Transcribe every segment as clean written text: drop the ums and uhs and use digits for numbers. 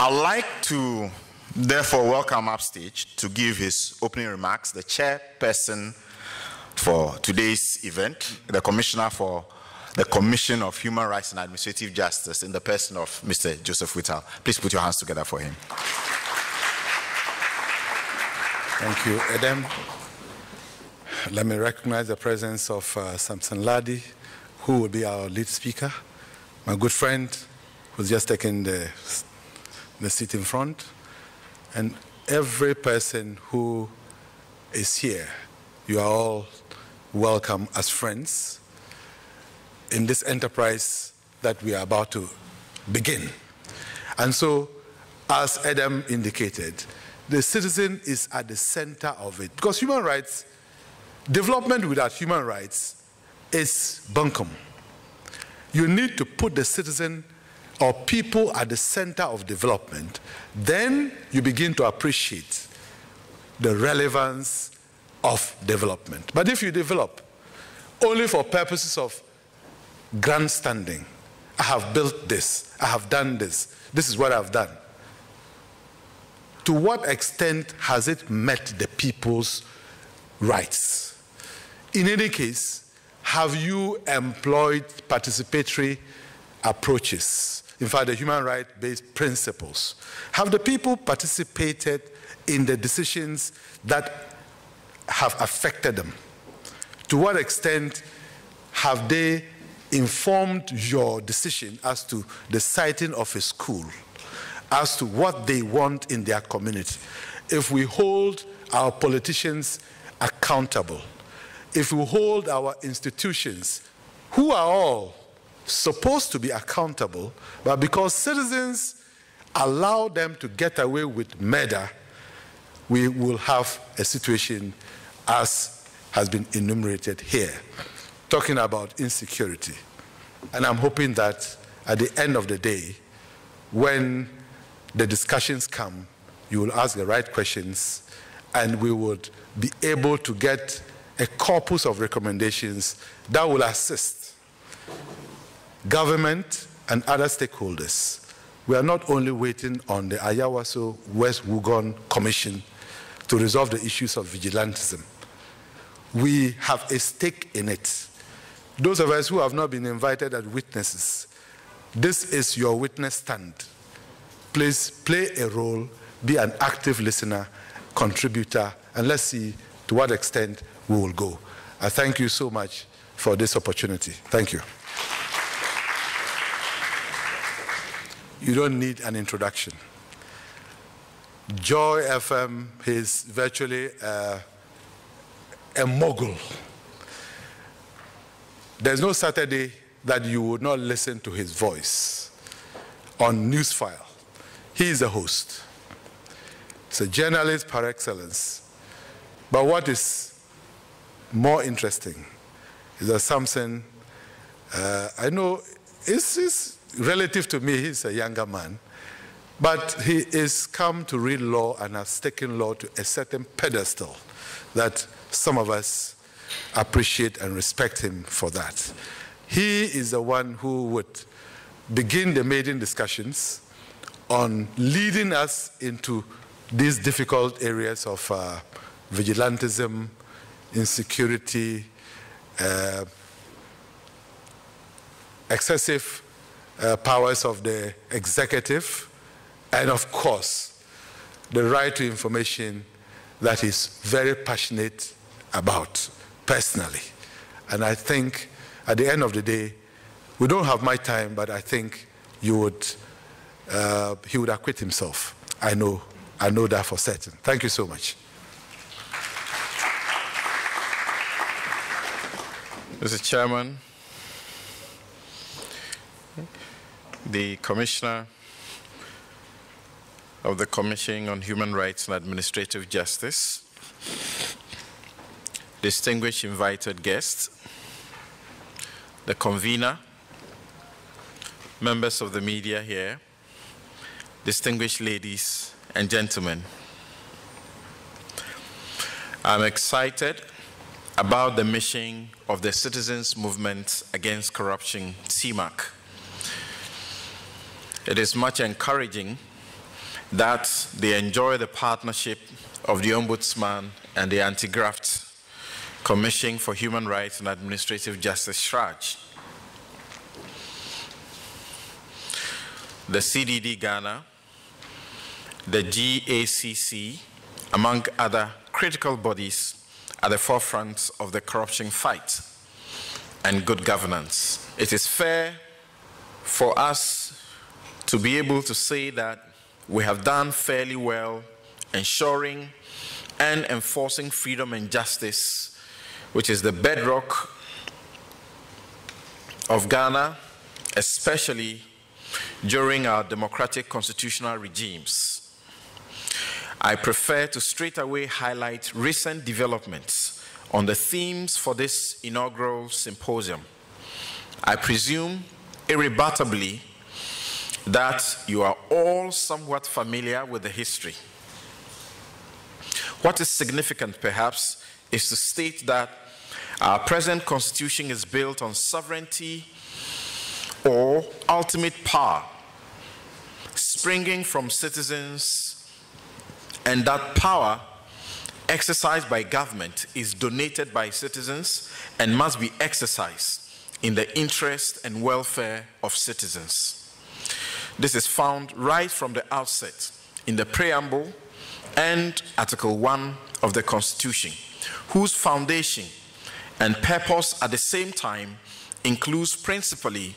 I'd like to therefore welcome upstage to give his opening remarks the chairperson for today's event, the Commissioner for the Commission of Human Rights and Administrative Justice in the person of Mr. Joseph Whittal. Please put your hands together for him. Thank you, Adam. Let me recognize the presence of Samson Ladi, who will be our lead speaker, my good friend who's just taken the seat in front, and every person who is here. You are all welcome as friends in this enterprise that we are about to begin. And so, as Adam indicated, the citizen is at the center of it. Because human rights, development without human rights is bunkum. You need to put the citizen or people at the center of development. Then you begin to appreciate the relevance of development. But if you develop only for purposes of grandstanding, I have built this, I have done this, this is what I've done, to what extent has it met the people's rights? In any case, have you employed participatory approaches? In fact, the human rights-based principles. Have the people participated in the decisions that have affected them? To what extent have they informed your decision as to the siting of a school, as to what they want in their community? If we hold our politicians accountable, if we hold our institutions, who are all supposed to be accountable, but because citizens allow them to get away with murder, we will have a situation as has been enumerated here, talking about insecurity. And I'm hoping that at the end of the day, when the discussions come, you will ask the right questions, and we would be able to get a corpus of recommendations that will assist government and other stakeholders. We are not only waiting on the Ayawaso West Wugon Commission to resolve the issues of vigilantism. We have a stake in it. Those of us who have not been invited as witnesses, this is your witness stand. Please play a role, be an active listener, contributor, and let's see to what extent we will go. I thank you so much for this opportunity. Thank you. You don't need an introduction. Joy FM is virtually a mogul. There's no Saturday that you would not listen to his voice on Newsfile. He is a host. He's a journalist par excellence. But what is more interesting is that Samson, I know it's relative to me, he's a younger man, but he is come to read law and has taken law to a certain pedestal that some of us appreciate and respect him for that. He is the one who would begin the maiden discussions on leading us into these difficult areas of vigilantism, insecurity, excessive powers of the executive, and of course, the right to information that he's very passionate about personally. And I think at the end of the day, we don't have my time, but I think he would acquit himself. I know that for certain. Thank you so much. Mr. Chairman, the Commissioner of the Commission on Human Rights and Administrative Justice, distinguished invited guests, the convener, members of the media here, distinguished ladies and gentlemen. I'm excited about the mission of the Citizens Movement Against Corruption, CMaC. It is much encouraging that they enjoy the partnership of the Ombudsman and the Anti-Graft Commission for Human Rights and Administrative Justice, CHRAJ. The CDD Ghana, the GACC, among other critical bodies at the forefront of the corruption fight and good governance. It is fair for us to be able to say that we have done fairly well ensuring and enforcing freedom and justice, which is the bedrock of Ghana, especially during our democratic constitutional regimes. I prefer to straight away highlight recent developments on the themes for this inaugural symposium. I presume irrebuttably that you are all somewhat familiar with the history. What is significant, perhaps, is to state that our present constitution is built on sovereignty or ultimate power springing from citizens, and that power exercised by government is donated by citizens and must be exercised in the interest and welfare of citizens. This is found right from the outset in the preamble and Article 1 of the Constitution, whose foundation and purpose at the same time includes principally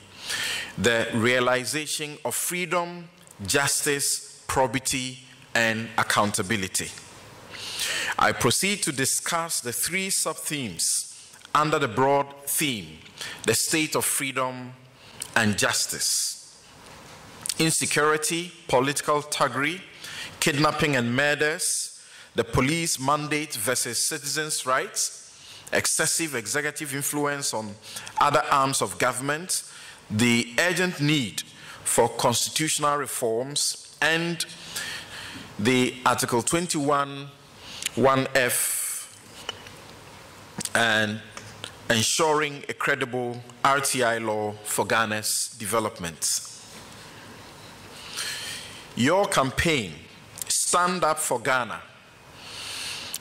the realization of freedom, justice, probity, and accountability. I proceed to discuss the three sub-themes under the broad theme, the state of freedom and justice. Insecurity, political thuggery, kidnapping and murders, the police mandate versus citizens' rights, excessive executive influence on other arms of government, the urgent need for constitutional reforms, and the Article 21, 1F, and ensuring a credible RTI law for Ghana's development. Your campaign, Stand Up for Ghana,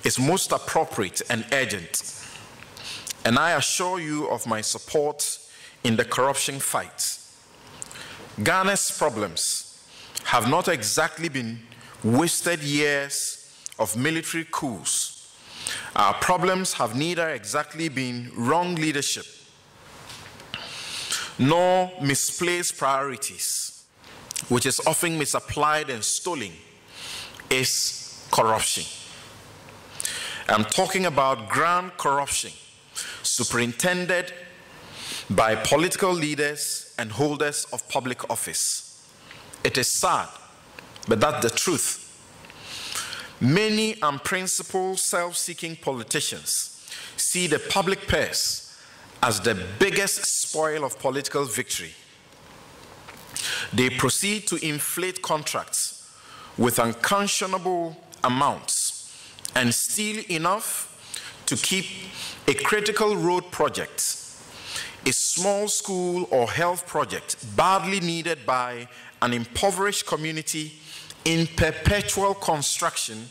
is most appropriate and urgent, and I assure you of my support in the corruption fight. Ghana's problems have not exactly been wasted years of military coups. Our problems have neither exactly been wrong leadership nor misplaced priorities, which is often misapplied and stolen, is corruption. I'm talking about grand corruption superintended by political leaders and holders of public office. It is sad, but that's the truth. Many unprincipled, self-seeking politicians see the public purse as the biggest spoil of political victory. They proceed to inflate contracts with unconscionable amounts and steal enough to keep a critical road project, a small school or health project badly needed by an impoverished community in perpetual construction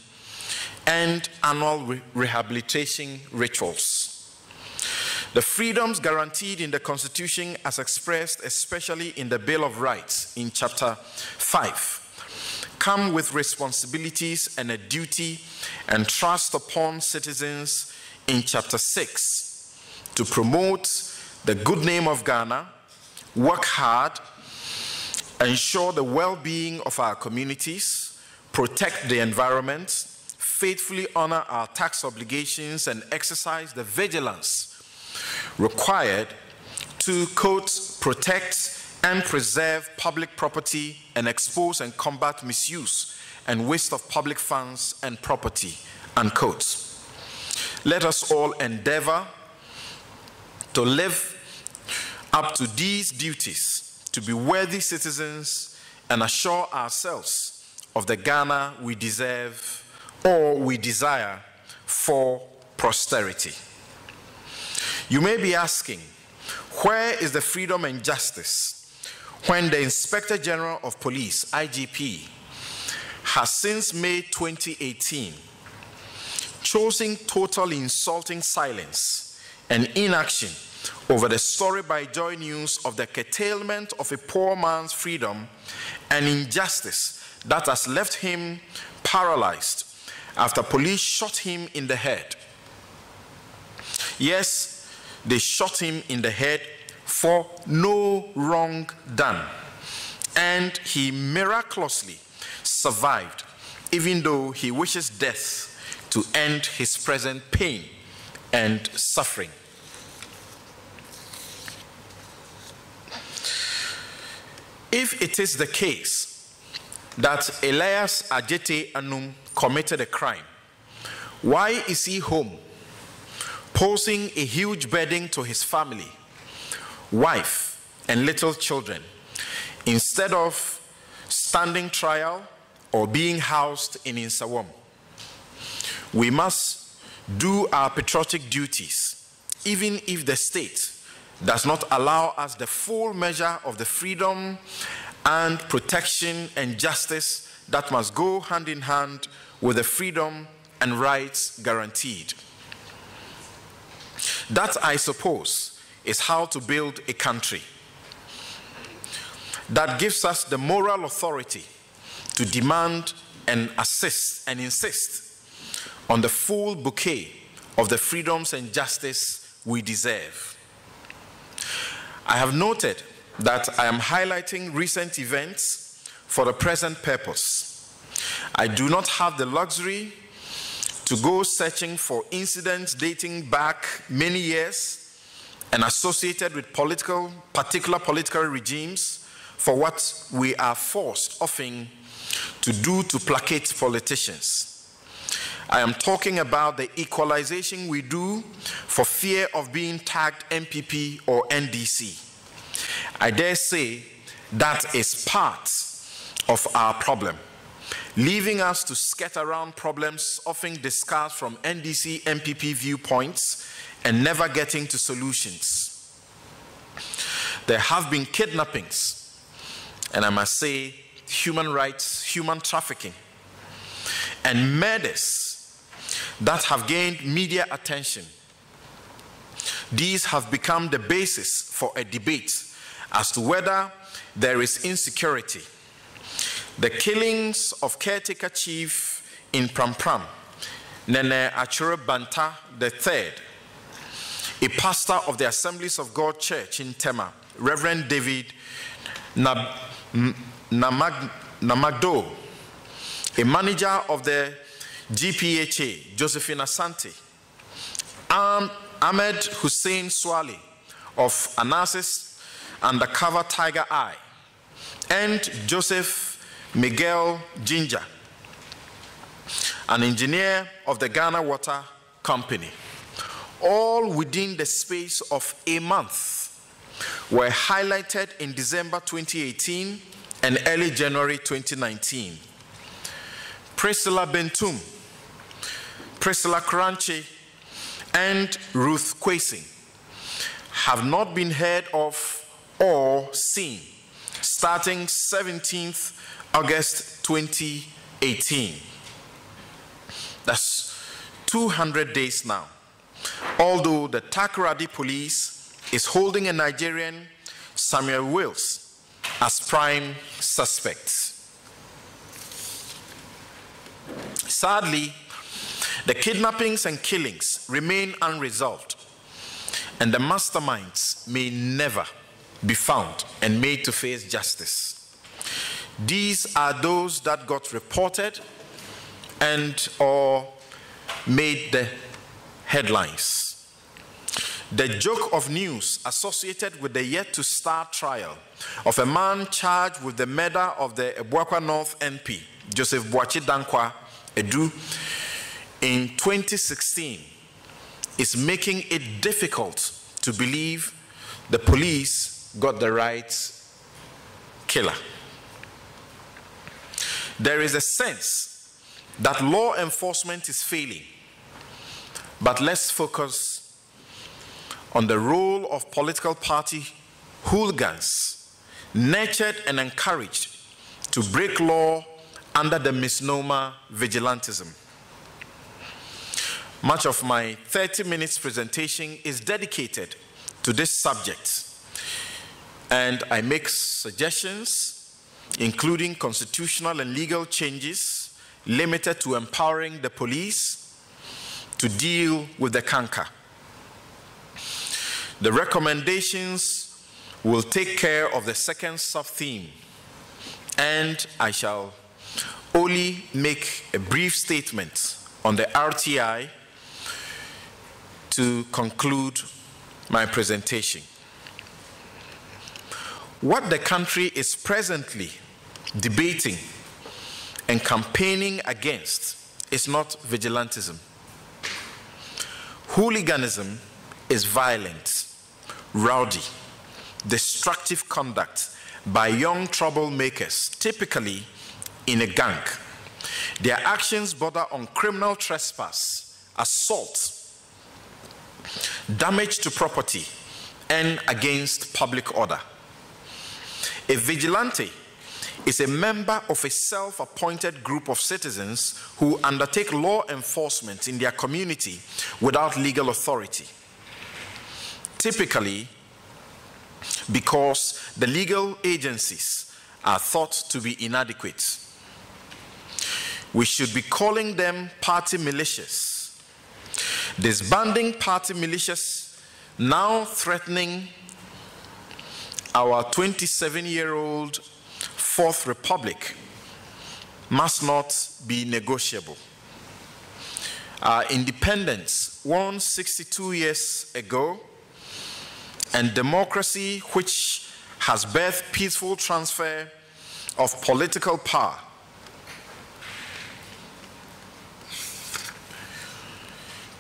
and annual rehabilitation rituals. The freedoms guaranteed in the Constitution as expressed especially in the Bill of Rights in Chapter 5 come with responsibilities and a duty and trust upon citizens in Chapter 6 to promote the good name of Ghana, work hard, ensure the well-being of our communities, protect the environment, faithfully honor our tax obligations, and exercise the vigilance required to, quote, protect and preserve public property and expose and combat misuse and waste of public funds and property, unquote. Let us all endeavor to live up to these duties, to be worthy citizens and assure ourselves of the Ghana we deserve or we desire for posterity. You may be asking, where is the freedom and justice when the Inspector General of Police, IGP, has since May 2018 chosen total insulting silence and inaction over the story by Joy News of the curtailment of a poor man's freedom and injustice that has left him paralyzed after police shot him in the head. Yes, they shot him in the head for no wrong done, and he miraculously survived, even though he wishes death to end his present pain and suffering. If it is the case that Elias Ajete Anum committed a crime, why is he home, posing a huge burden to his family, wife, and little children, instead of standing trial or being housed in Insawam? We must do our patriotic duties, even if the state does not allow us the full measure of the freedom and protection and justice that must go hand in hand with the freedom and rights guaranteed. That, I suppose, is how to build a country that gives us the moral authority to demand and assist and insist on the full bouquet of the freedoms and justice we deserve. I have noted that I am highlighting recent events for the present purpose. I do not have the luxury to go searching for incidents dating back many years and associated with particular political regimes for what we are forced often to do to placate politicians. I am talking about the equalization we do for fear of being tagged MPP or NDC. I dare say that is part of our problem, leaving us to skirt around problems often discussed from NDC MPP viewpoints and never getting to solutions. There have been kidnappings, and I must say human rights, human trafficking, and murders that have gained media attention. These have become the basis for a debate as to whether there is insecurity. The killings of caretaker chief in Prampram, Nene Achure Banta III, a pastor of the Assemblies of God Church in Tema, Reverend David Namagdo, a manager of the GPHA, Josephine Asante, Ahmed Hussein Swali of Anasis Undercover Tiger Eye, and Joseph Miguel Ginger, an engineer of the Ghana Water Company, all within the space of a month, were highlighted in December 2018 and early January 2019. Priscilla Bentum, Priscilla Kranchi, and Ruth Kwesing have not been heard of or seen starting 17th August 2018. That's 200 days now. Although the Takoradi police is holding a Nigerian, Samuel Wills, as prime suspect. Sadly, the kidnappings and killings remain unresolved, and the masterminds may never be found and made to face justice. These are those that got reported and or made the headlines. The joke of news associated with the yet-to-start trial of a man charged with the murder of the Ebuakwa North MP, Joseph Boachi Dankwa Edu, in 2016 is making it difficult to believe the police got the right killer. There is a sense that law enforcement is failing, but let's focus on the role of political party hooligans, nurtured and encouraged to break law under the misnomer vigilantism. Much of my 30 minutes presentation is dedicated to this subject, and I make suggestions, including constitutional and legal changes limited to empowering the police to deal with the canker. The recommendations will take care of the second sub-theme, and I shall only make a brief statement on the RTI to conclude my presentation. What the country is presently debating and campaigning against is not vigilantism. Hooliganism is violent, rowdy, destructive conduct by young troublemakers, typically in a gang. Their actions border on criminal trespass, assault, damage to property, and against public order. A vigilante is a member of a self-appointed group of citizens who undertake law enforcement in their community without legal authority, typically because the legal agencies are thought to be inadequate. We should be calling them party militias. Disbanding party militias, now threatening our 27-year-old Fourth Republic, must not be negotiable. Our independence won 62 years ago, and democracy, which has birthed peaceful transfer of political power,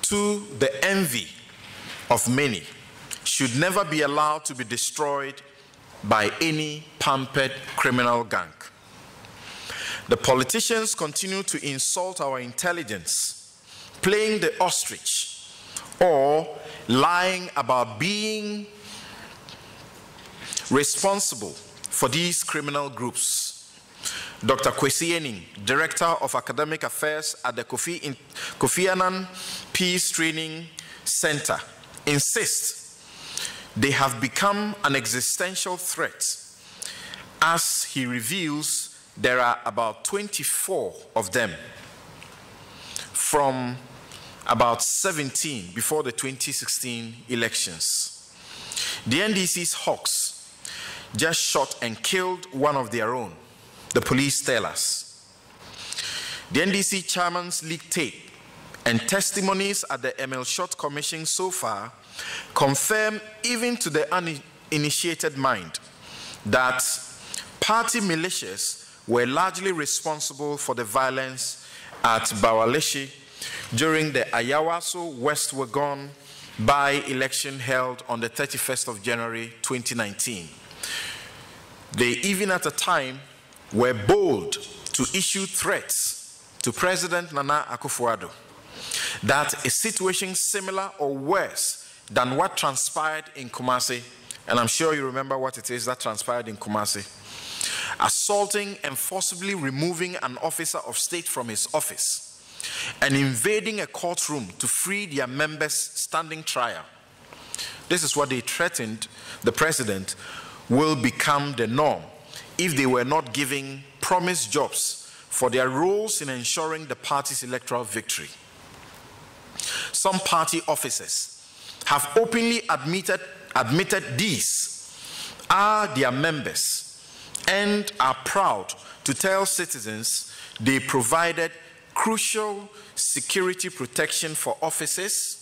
to the envy of many, should never be allowed to be destroyed by any pampered criminal gang. The politicians continue to insult our intelligence, playing the ostrich, or lying about being responsible for these criminal groups. Dr. Kwesi Ening, Director of Academic Affairs at the Kofi Annan Peace Training Center, insists they have become an existential threat. As he reveals, there are about 24 of them, from about 17 before the 2016 elections. The NDC's hawks just shot and killed one of their own, the police tell us. The NDC chairman's leaked tape and testimonies at the Emil Short Commission so far confirm, even to the uninitiated mind, that party militias were largely responsible for the violence at Bawaleshi during the Ayawaso West Wagon by-election held on the 31st of January 2019. They, even at the time, were bold to issue threats to President Nana Akufo-Addo that a situation similar or worse than what transpired in Kumasi, and I'm sure you remember what it is that transpired in Kumasi, assaulting and forcibly removing an officer of state from his office and invading a courtroom to free their members standing trial. This is what they threatened the president will become the norm if they were not giving promised jobs for their roles in ensuring the party's electoral victory. Some party officers have openly admitted these are their members and are proud to tell citizens they provided crucial security protection for officers,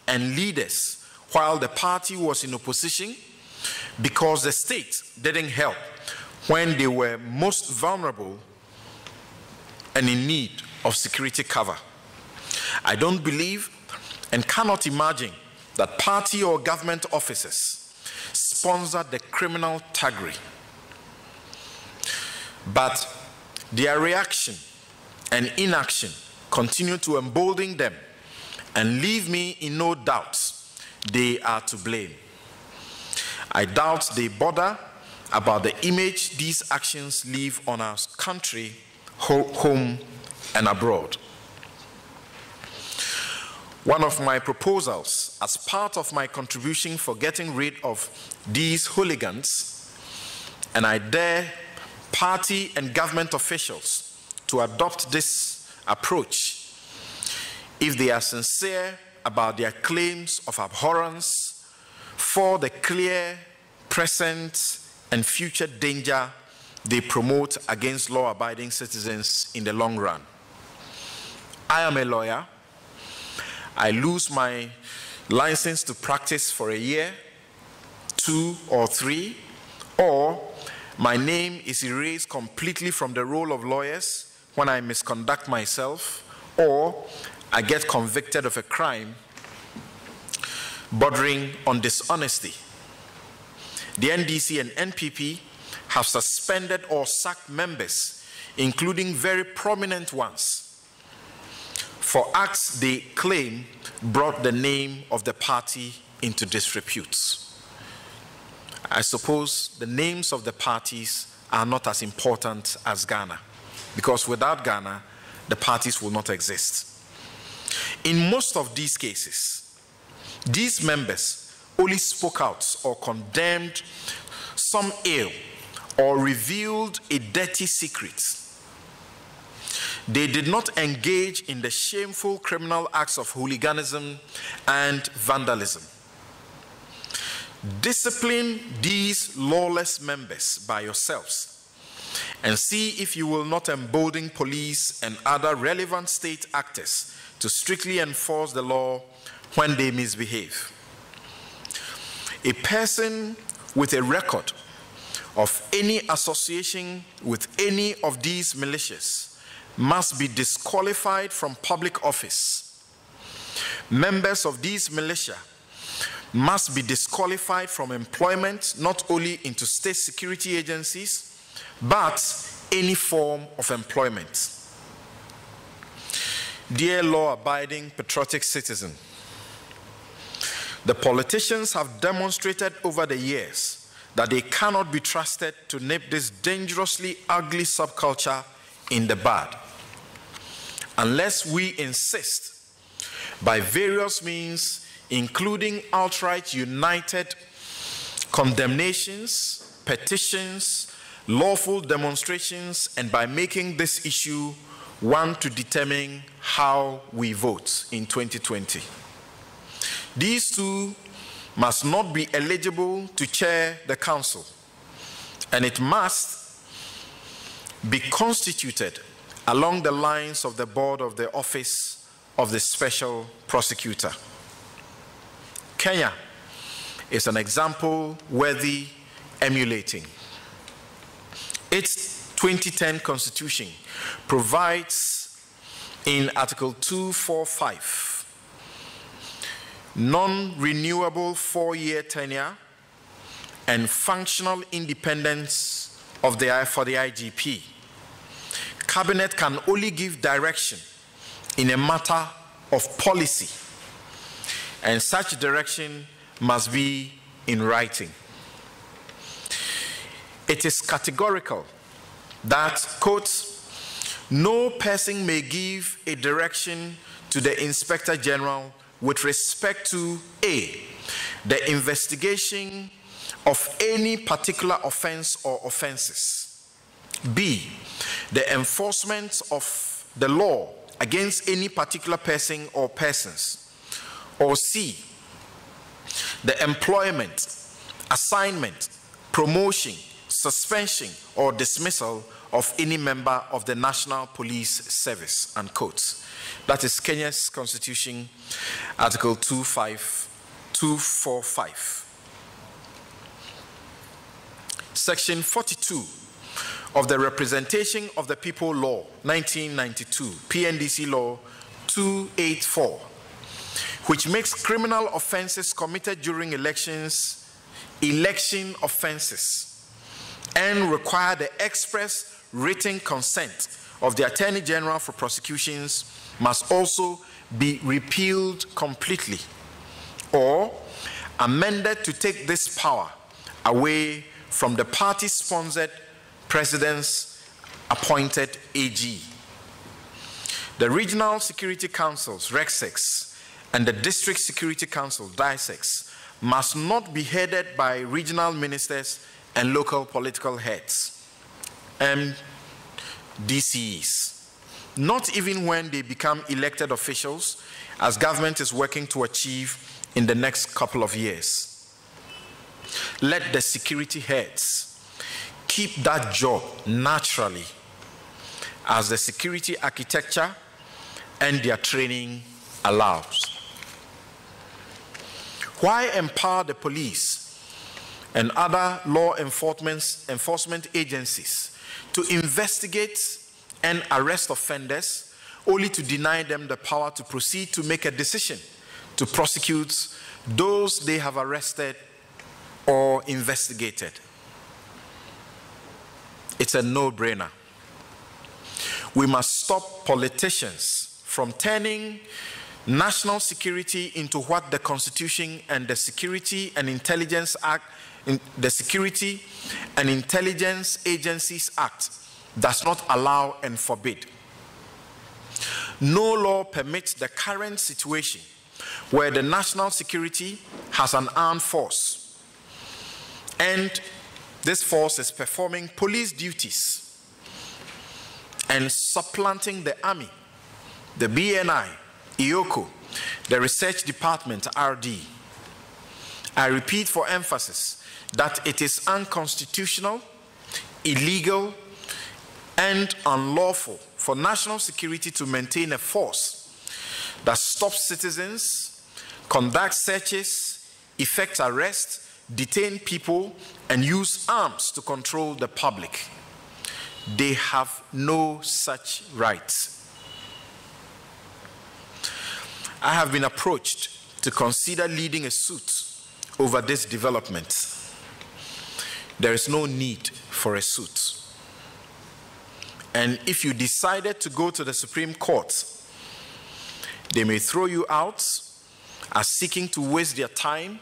and leaders while the party was in opposition, because the state didn't help when they were most vulnerable and in need of security cover. I don't believe and cannot imagine that party or government officers sponsored the criminal thuggery. But their reaction and inaction continue to embolden them and leave me in no doubt they are to blame. I doubt they bother about the image these actions leave on our country, home and abroad. One of my proposals as part of my contribution for getting rid of these hooligans, and I dare party and government officials to adopt this approach if they are sincere about their claims of abhorrence for the clear present and future danger they promote against law-abiding citizens in the long run. I am a lawyer. I lose my license to practice for a year, 2 or 3, or my name is erased completely from the roll of lawyers when I misconduct myself, or I get convicted of a crime bordering on dishonesty. The NDC and NPP have suspended or sacked members, including very prominent ones, for acts they claim brought the name of the party into disrepute. I suppose the names of the parties are not as important as Ghana, because without Ghana, the parties will not exist. In most of these cases, these members only spoke out or condemned some ill or revealed a dirty secret. They did not engage in the shameful criminal acts of hooliganism and vandalism. Discipline these lawless members by yourselves and see if you will not embolden police and other relevant state actors to strictly enforce the law when they misbehave. A person with a record of any association with any of these militias must be disqualified from public office. Members of these militia must be disqualified from employment not only into state security agencies, but any form of employment. Dear law-abiding patriotic citizen, the politicians have demonstrated over the years that they cannot be trusted to nip this dangerously ugly subculture in the bud, unless we insist by various means, including outright united condemnations, petitions, lawful demonstrations, and by making this issue one to determine how we vote in 2020. These two must not be eligible to chair the council, and it must be constituted along the lines of the board of the office of the special prosecutor. Kenya is an example worthy emulating. Its 2010 constitution provides in Article 245 non-renewable 4-year tenure and functional independence of for the IGP. Cabinet can only give direction in a matter of policy, and such direction must be in writing. It is categorical that, quote, no person may give a direction to the Inspector General with respect to A, the investigation of any particular offense or offenses, B, the enforcement of the law against any particular person or persons, or C, the employment, assignment, promotion, suspension, or dismissal of any member of the National Police Service, unquote. That is Kenya's Constitution, Article 245. Section 42 of the Representation of the People Law, 1992, PNDC Law 284, which makes criminal offenses committed during elections election offenses and require the express written consent of the Attorney General for prosecutions, must also be repealed completely or amended to take this power away from the party-sponsored president's appointed AG. The Regional Security Councils, RECSEX, and the District Security Council, DISEX, must not be headed by regional ministers and local political heads, DCEs, not even when they become elected officials, as government is working to achieve in the next couple of years. Let the security heads keep that job naturally, as the security architecture and their training allows. Why empower the police and other law enforcement agencies to investigate and arrest offenders, only to deny them the power to proceed to make a decision to prosecute those they have arrested or investigated? It's a no-brainer. We must stop politicians from turning national security into what the Constitution and the Security and Intelligence Act, the Security and Intelligence Agencies Act does not allow and forbid. No law permits the current situation where the national security has an armed force and this force is performing police duties and supplanting the army, the BNI, IOCO, the research department, RD. I repeat for emphasis that it is unconstitutional, illegal, and unlawful for national security to maintain a force that stops citizens, conducts searches, effects arrests, detain people, and use arms to control the public. They have no such rights. I have been approached to consider leading a suit over this development. There is no need for a suit. And if you decided to go to the Supreme Court, they may throw you out as seeking to waste their time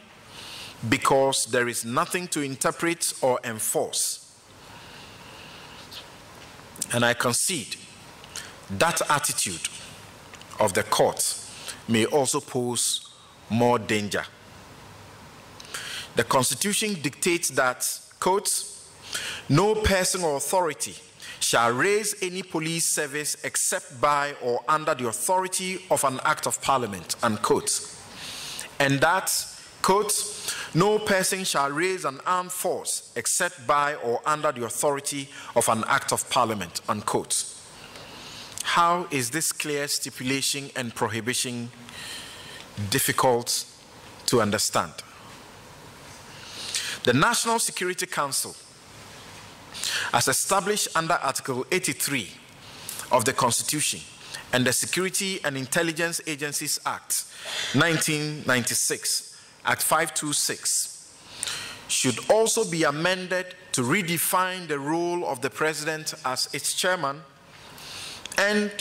because there is nothing to interpret or enforce. And I concede that attitude of the court may also pose more danger. The Constitution dictates that, quote, no person or authority shall raise any police service except by or under the authority of an act of parliament, unquote. And that, quote, no person shall raise an armed force except by or under the authority of an act of parliament, unquote. How is this clear stipulation and prohibition difficult to understand? The National Security Council, as established under Article 83 of the Constitution and the Security and Intelligence Agencies Act 1996, Act 526, should also be amended to redefine the role of the President as its chairman and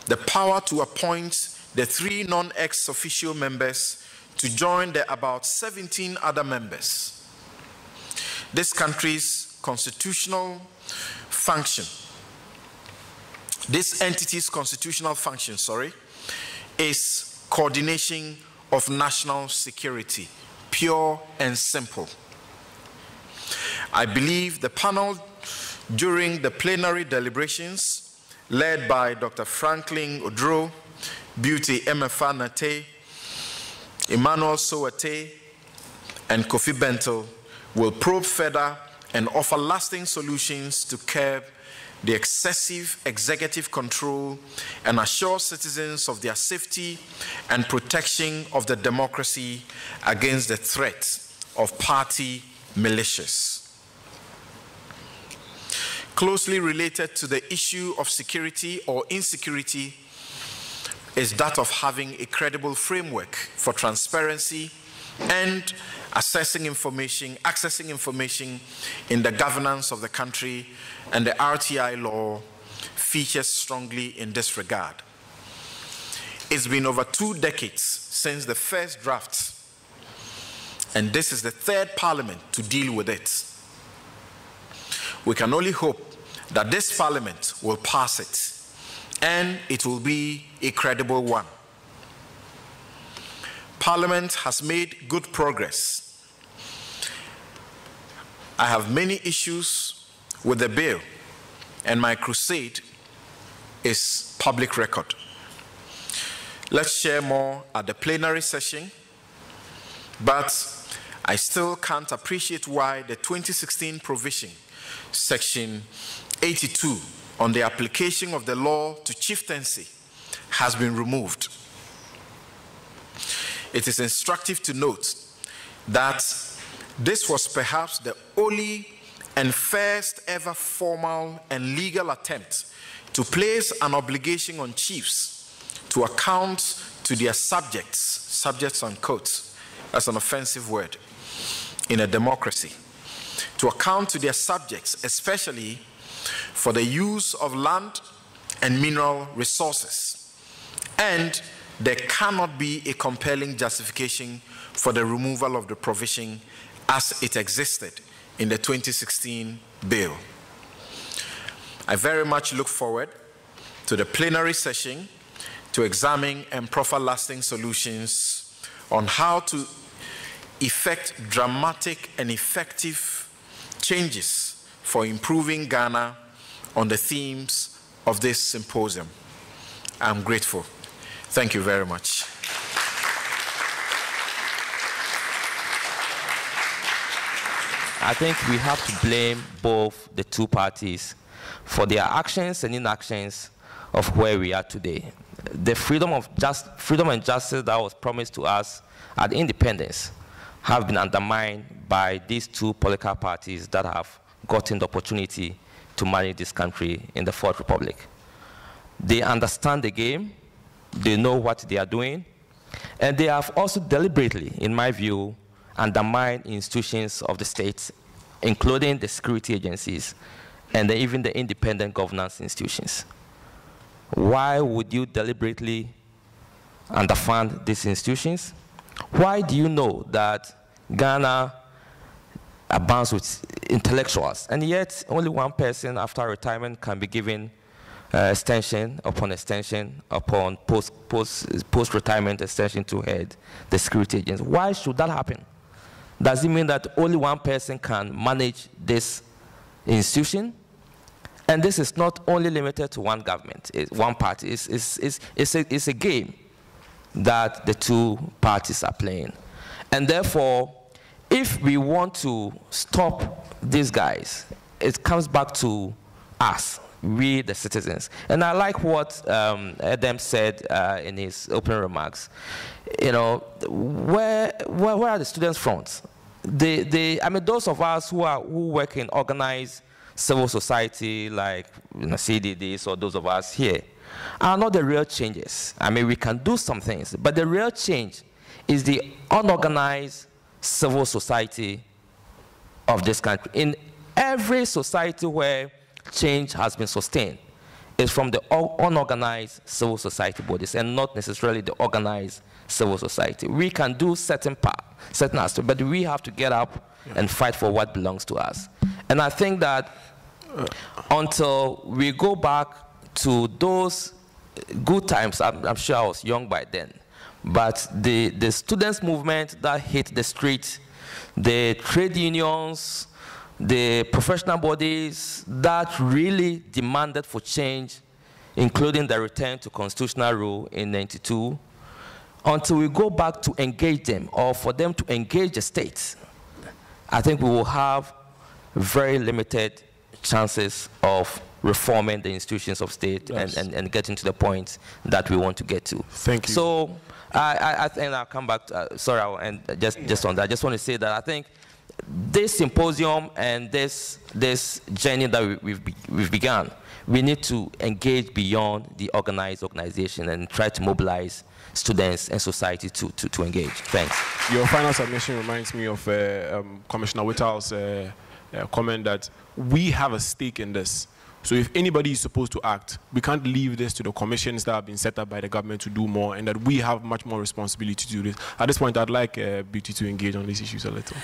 the power to appoint the 3 non-ex officio members to join the about 17 other members. This country's constitutional function, this entity's constitutional function, is coordination of national security, pure and simple. I believe the panel during the plenary deliberations led by Dr. Franklin Odro, Beauty Emefa Nate, Emmanuel Sowate, and Kofi Bento will probe further and offer lasting solutions to curb the excessive executive control and assure citizens of their safety and protection of the democracy against the threat of party militias. Closely related to the issue of security or insecurity is that of having a credible framework for transparency and accessing information in the governance of the country, and the RTI law features strongly in this regard. It's been over 2 decades since the first draft, and this is the 3rd parliament to deal with it. we can only hope that this Parliament will pass it, and it will be a credible one. Parliament has made good progress. I have many issues with the bill, and my crusade is public record. Let's share more at the plenary session, but I still can't appreciate why the 2016 provision, Section 82, on the application of the law to chieftaincy has been removed. It is instructive to note that this was perhaps the only and first ever formal and legal attempt to place an obligation on chiefs to account to their subjects on quotes, that's an offensive word in a democracy, to account to their subjects, especially for the use of land and mineral resources. And there cannot be a compelling justification for the removal of the provision as it existed in the 2016 bill. I very much look forward to the plenary session to examine and proffer lasting solutions on how to effect dramatic and effective changes for improving Ghana on the themes of this symposium. I'm grateful. Thank you very much. I think we have to blame both the two parties for their actions and inactions of where we are today. The freedom and justice that was promised to us at independence have been undermined by these two political parties that have gotten the opportunity to manage this country in the Fourth Republic. They understand the game, they know what they are doing, and they have also deliberately, in my view, undermined institutions of the state, including the security agencies and even the independent governance institutions. Why would you deliberately underfund these institutions? Why do you know that Ghana abounds with intellectuals, and yet only one person after retirement can be given extension upon post-retirement extension to head the security agency? Why should that happen? Does it mean that only one person can manage this institution? And this is not only limited to one government, one party. It's a game that the two parties are playing. And therefore, if we want to stop these guys, it comes back to us, we the citizens. And I like what Adam said in his opening remarks. You know, where are the students' fronts? I mean, those of us who work in organized civil society, like CDDs or those of us here, are not the real changes. I mean, we can do some things, but the real change is the unorganized civil society of this country. In every society where change has been sustained, it's from the unorganized civil society bodies and not necessarily the organized civil society. We can do certain aspects, but we have to get up and fight for what belongs to us. And I think that until we go back to those good times, I'm sure I was young by then, but the students' movement that hit the street, the trade unions, the professional bodies that really demanded for change, including the return to constitutional rule in '92, until we go back to engage them or for them to engage the state, I think we will have very limited chances of reforming the institutions of state, yes, and getting to the point that we want to get to. Thank you. So I think I'll come back to, sorry, and just on that, I just want to say that I think this symposium and this journey that we've begun, we need to engage beyond the organized organization and try to mobilize students and society to engage. Thanks. Your final submission reminds me of Commissioner Whittle's comment that we have a stake in this. So if anybody is supposed to act, we can't leave this to the commissions that have been set up by the government to do more, and that we have much more responsibility to do this. At this point, I'd like Beauty to engage on these issues a little.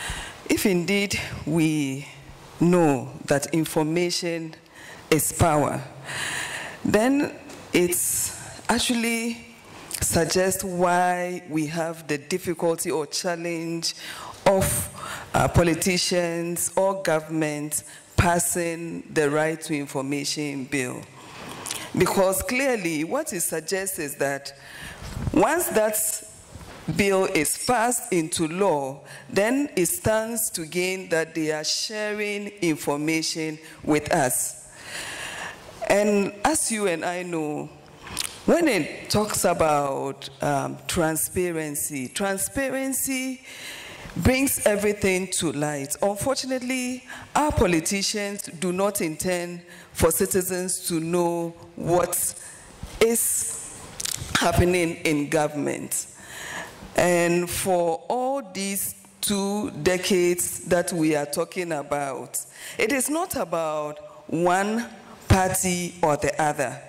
If indeed we know that information is power, then it's actually suggests why we have the difficulty or challenge of politicians or government passing the Right to Information Bill. Because clearly what it suggests is that once that bill is passed into law, then it stands to gain that they are sharing information with us. And as you and I know, when it talks about transparency, transparency brings everything to light. Unfortunately, our politicians do not intend for citizens to know what is happening in government. And for all these 2 decades that we are talking about, it is not about one party or the other.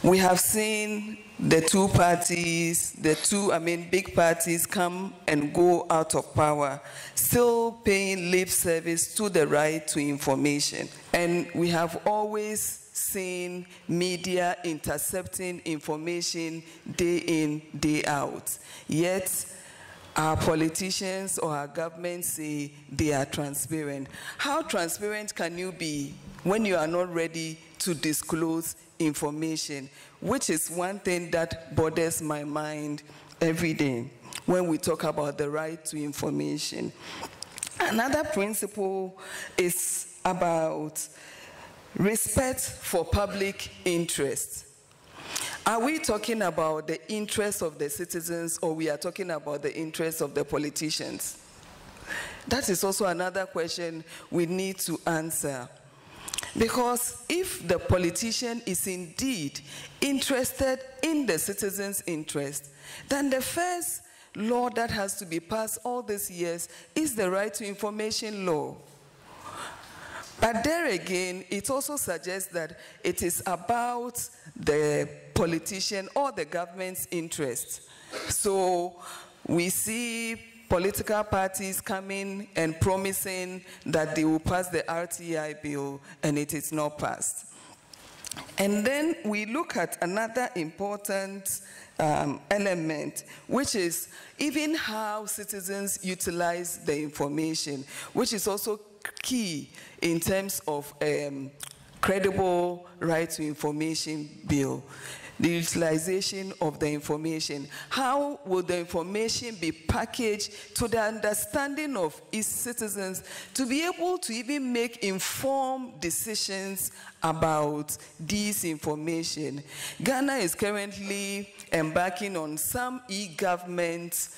We have seen the 2 parties, big parties come and go out of power, still paying lip service to the right to information. And we have always seen media intercepting information day in, day out. Yet, our politicians or our government say they are transparent. How transparent can you be when you are not ready to disclose information, which is one thing that bothers my mind every day when we talk about the right to information. Another principle is about respect for public interest. Are we talking about the interests of the citizens, or we are talking about the interests of the politicians? That is also another question we need to answer. Because if the politician is indeed interested in the citizens' interest, then the first law that has to be passed all these years is the Right to Information Law. But there again, it also suggests that it is about the politician or the government's interest. So we see political parties coming and promising that they will pass the RTI bill, and it is not passed. And then we look at another important element, which is even how citizens utilize the information, which is also key in terms of credible right to information bill. The utilization of the information. How will the information be packaged to the understanding of its citizens to be able to even make informed decisions about this information? Ghana is currently embarking on some e-government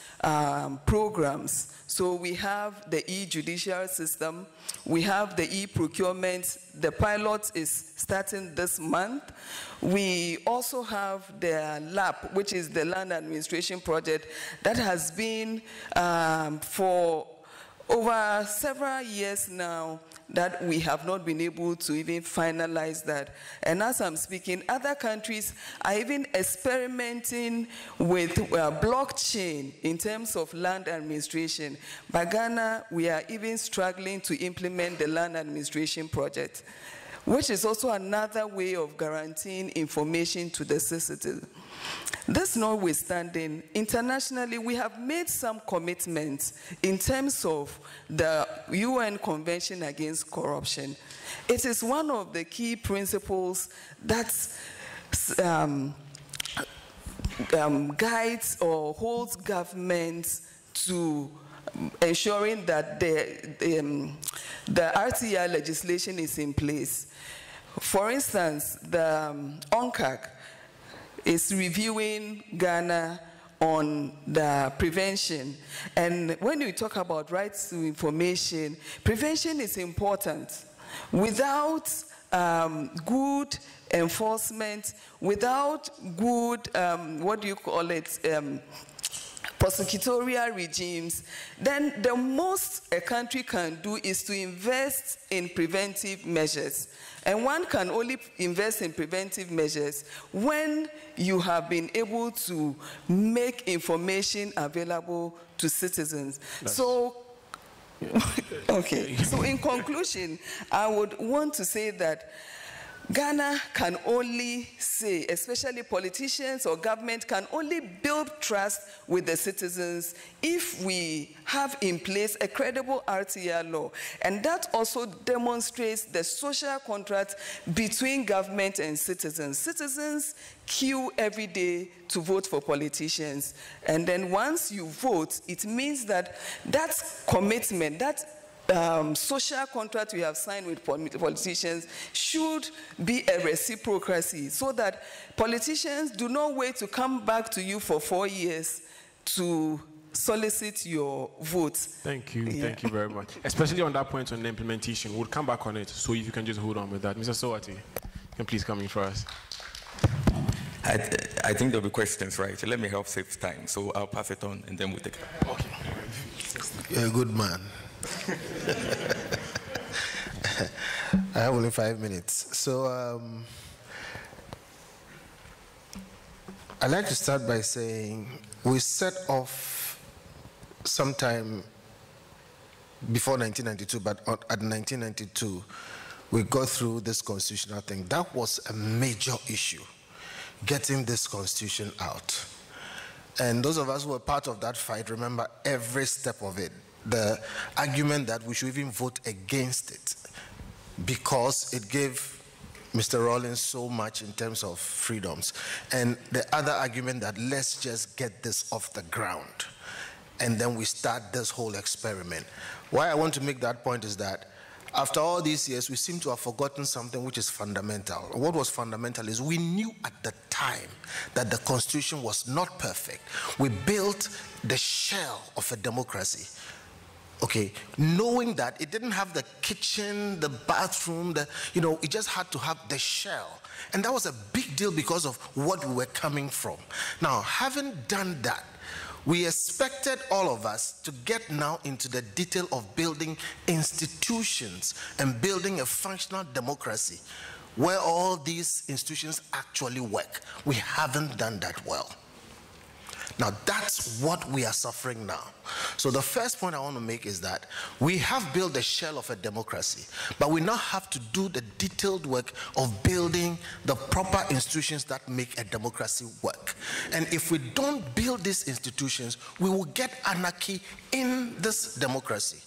programs. So we have the e-judicial system, we have the e-procurement, the pilot is starting this month. We also have the LAP, which is the Land Administration Project, that has been for over several years now that we have not been able to even finalize that. And as I'm speaking, other countries are even experimenting with blockchain in terms of land administration. By Ghana, we are even struggling to implement the Land Administration Project, which is also another way of guaranteeing information to the citizen. This notwithstanding, internationally, we have made some commitments in terms of the UN Convention Against Corruption. It is one of the key principles that guides or holds governments to ensuring that the RTI legislation is in place. For instance, the UNCAC is reviewing Ghana on the prevention. And when we talk about rights to information, prevention is important. Without good enforcement, without good, prosecutorial regimes, then the most a country can do is to invest in preventive measures. And one can only invest in preventive measures when you have been able to make information available to citizens. So Okay, so in conclusion, I would want to say that Ghana can only say, especially politicians or government, can only build trust with the citizens if we have in place a credible RTR law. And that also demonstrates the social contract between government and citizens. Citizens queue every day to vote for politicians. And then once you vote, it means that that commitment, that social contract we have signed with politicians should be a reciprocity, so that politicians do not wait to come back to you for 4 years to solicit your votes. Thank you. Yeah. Thank you very much. Especially on that point on the implementation. We'll come back on it, so if you can just hold on with that. Mr. Sowati, you can please come in for us. I think there'll be questions, right? So let me help save time. So I'll pass it on and then we'll take it. Okay. You're a good man. I have only 5 minutes. So I'd like to start by saying we set off sometime before 1992, but at 1992, we got through this constitutional thing. That was a major issue, getting this constitution out. And those of us who were part of that fight remember every step of it. The argument that we should even vote against it because it gave Mr. Rawlings so much in terms of freedoms. And the other argument that let's just get this off the ground and then we start this whole experiment. Why I want to make that point is that after all these years, we seem to have forgotten something which is fundamental. What was fundamental is we knew at the time that the Constitution was not perfect. We built the shell of a democracy. Okay, knowing that it didn't have the kitchen, the bathroom, it just had to have the shell. And that was a big deal because of what we were coming from. Now, having done that, we expected all of us to get now into the detail of building institutions and building a functional democracy where all these institutions actually work. We haven't done that well. Now, that's what we are suffering now. So the first point I want to make is that we have built the shell of a democracy, but we now have to do the detailed work of building the proper institutions that make a democracy work. And if we don't build these institutions, we will get anarchy in this democracy.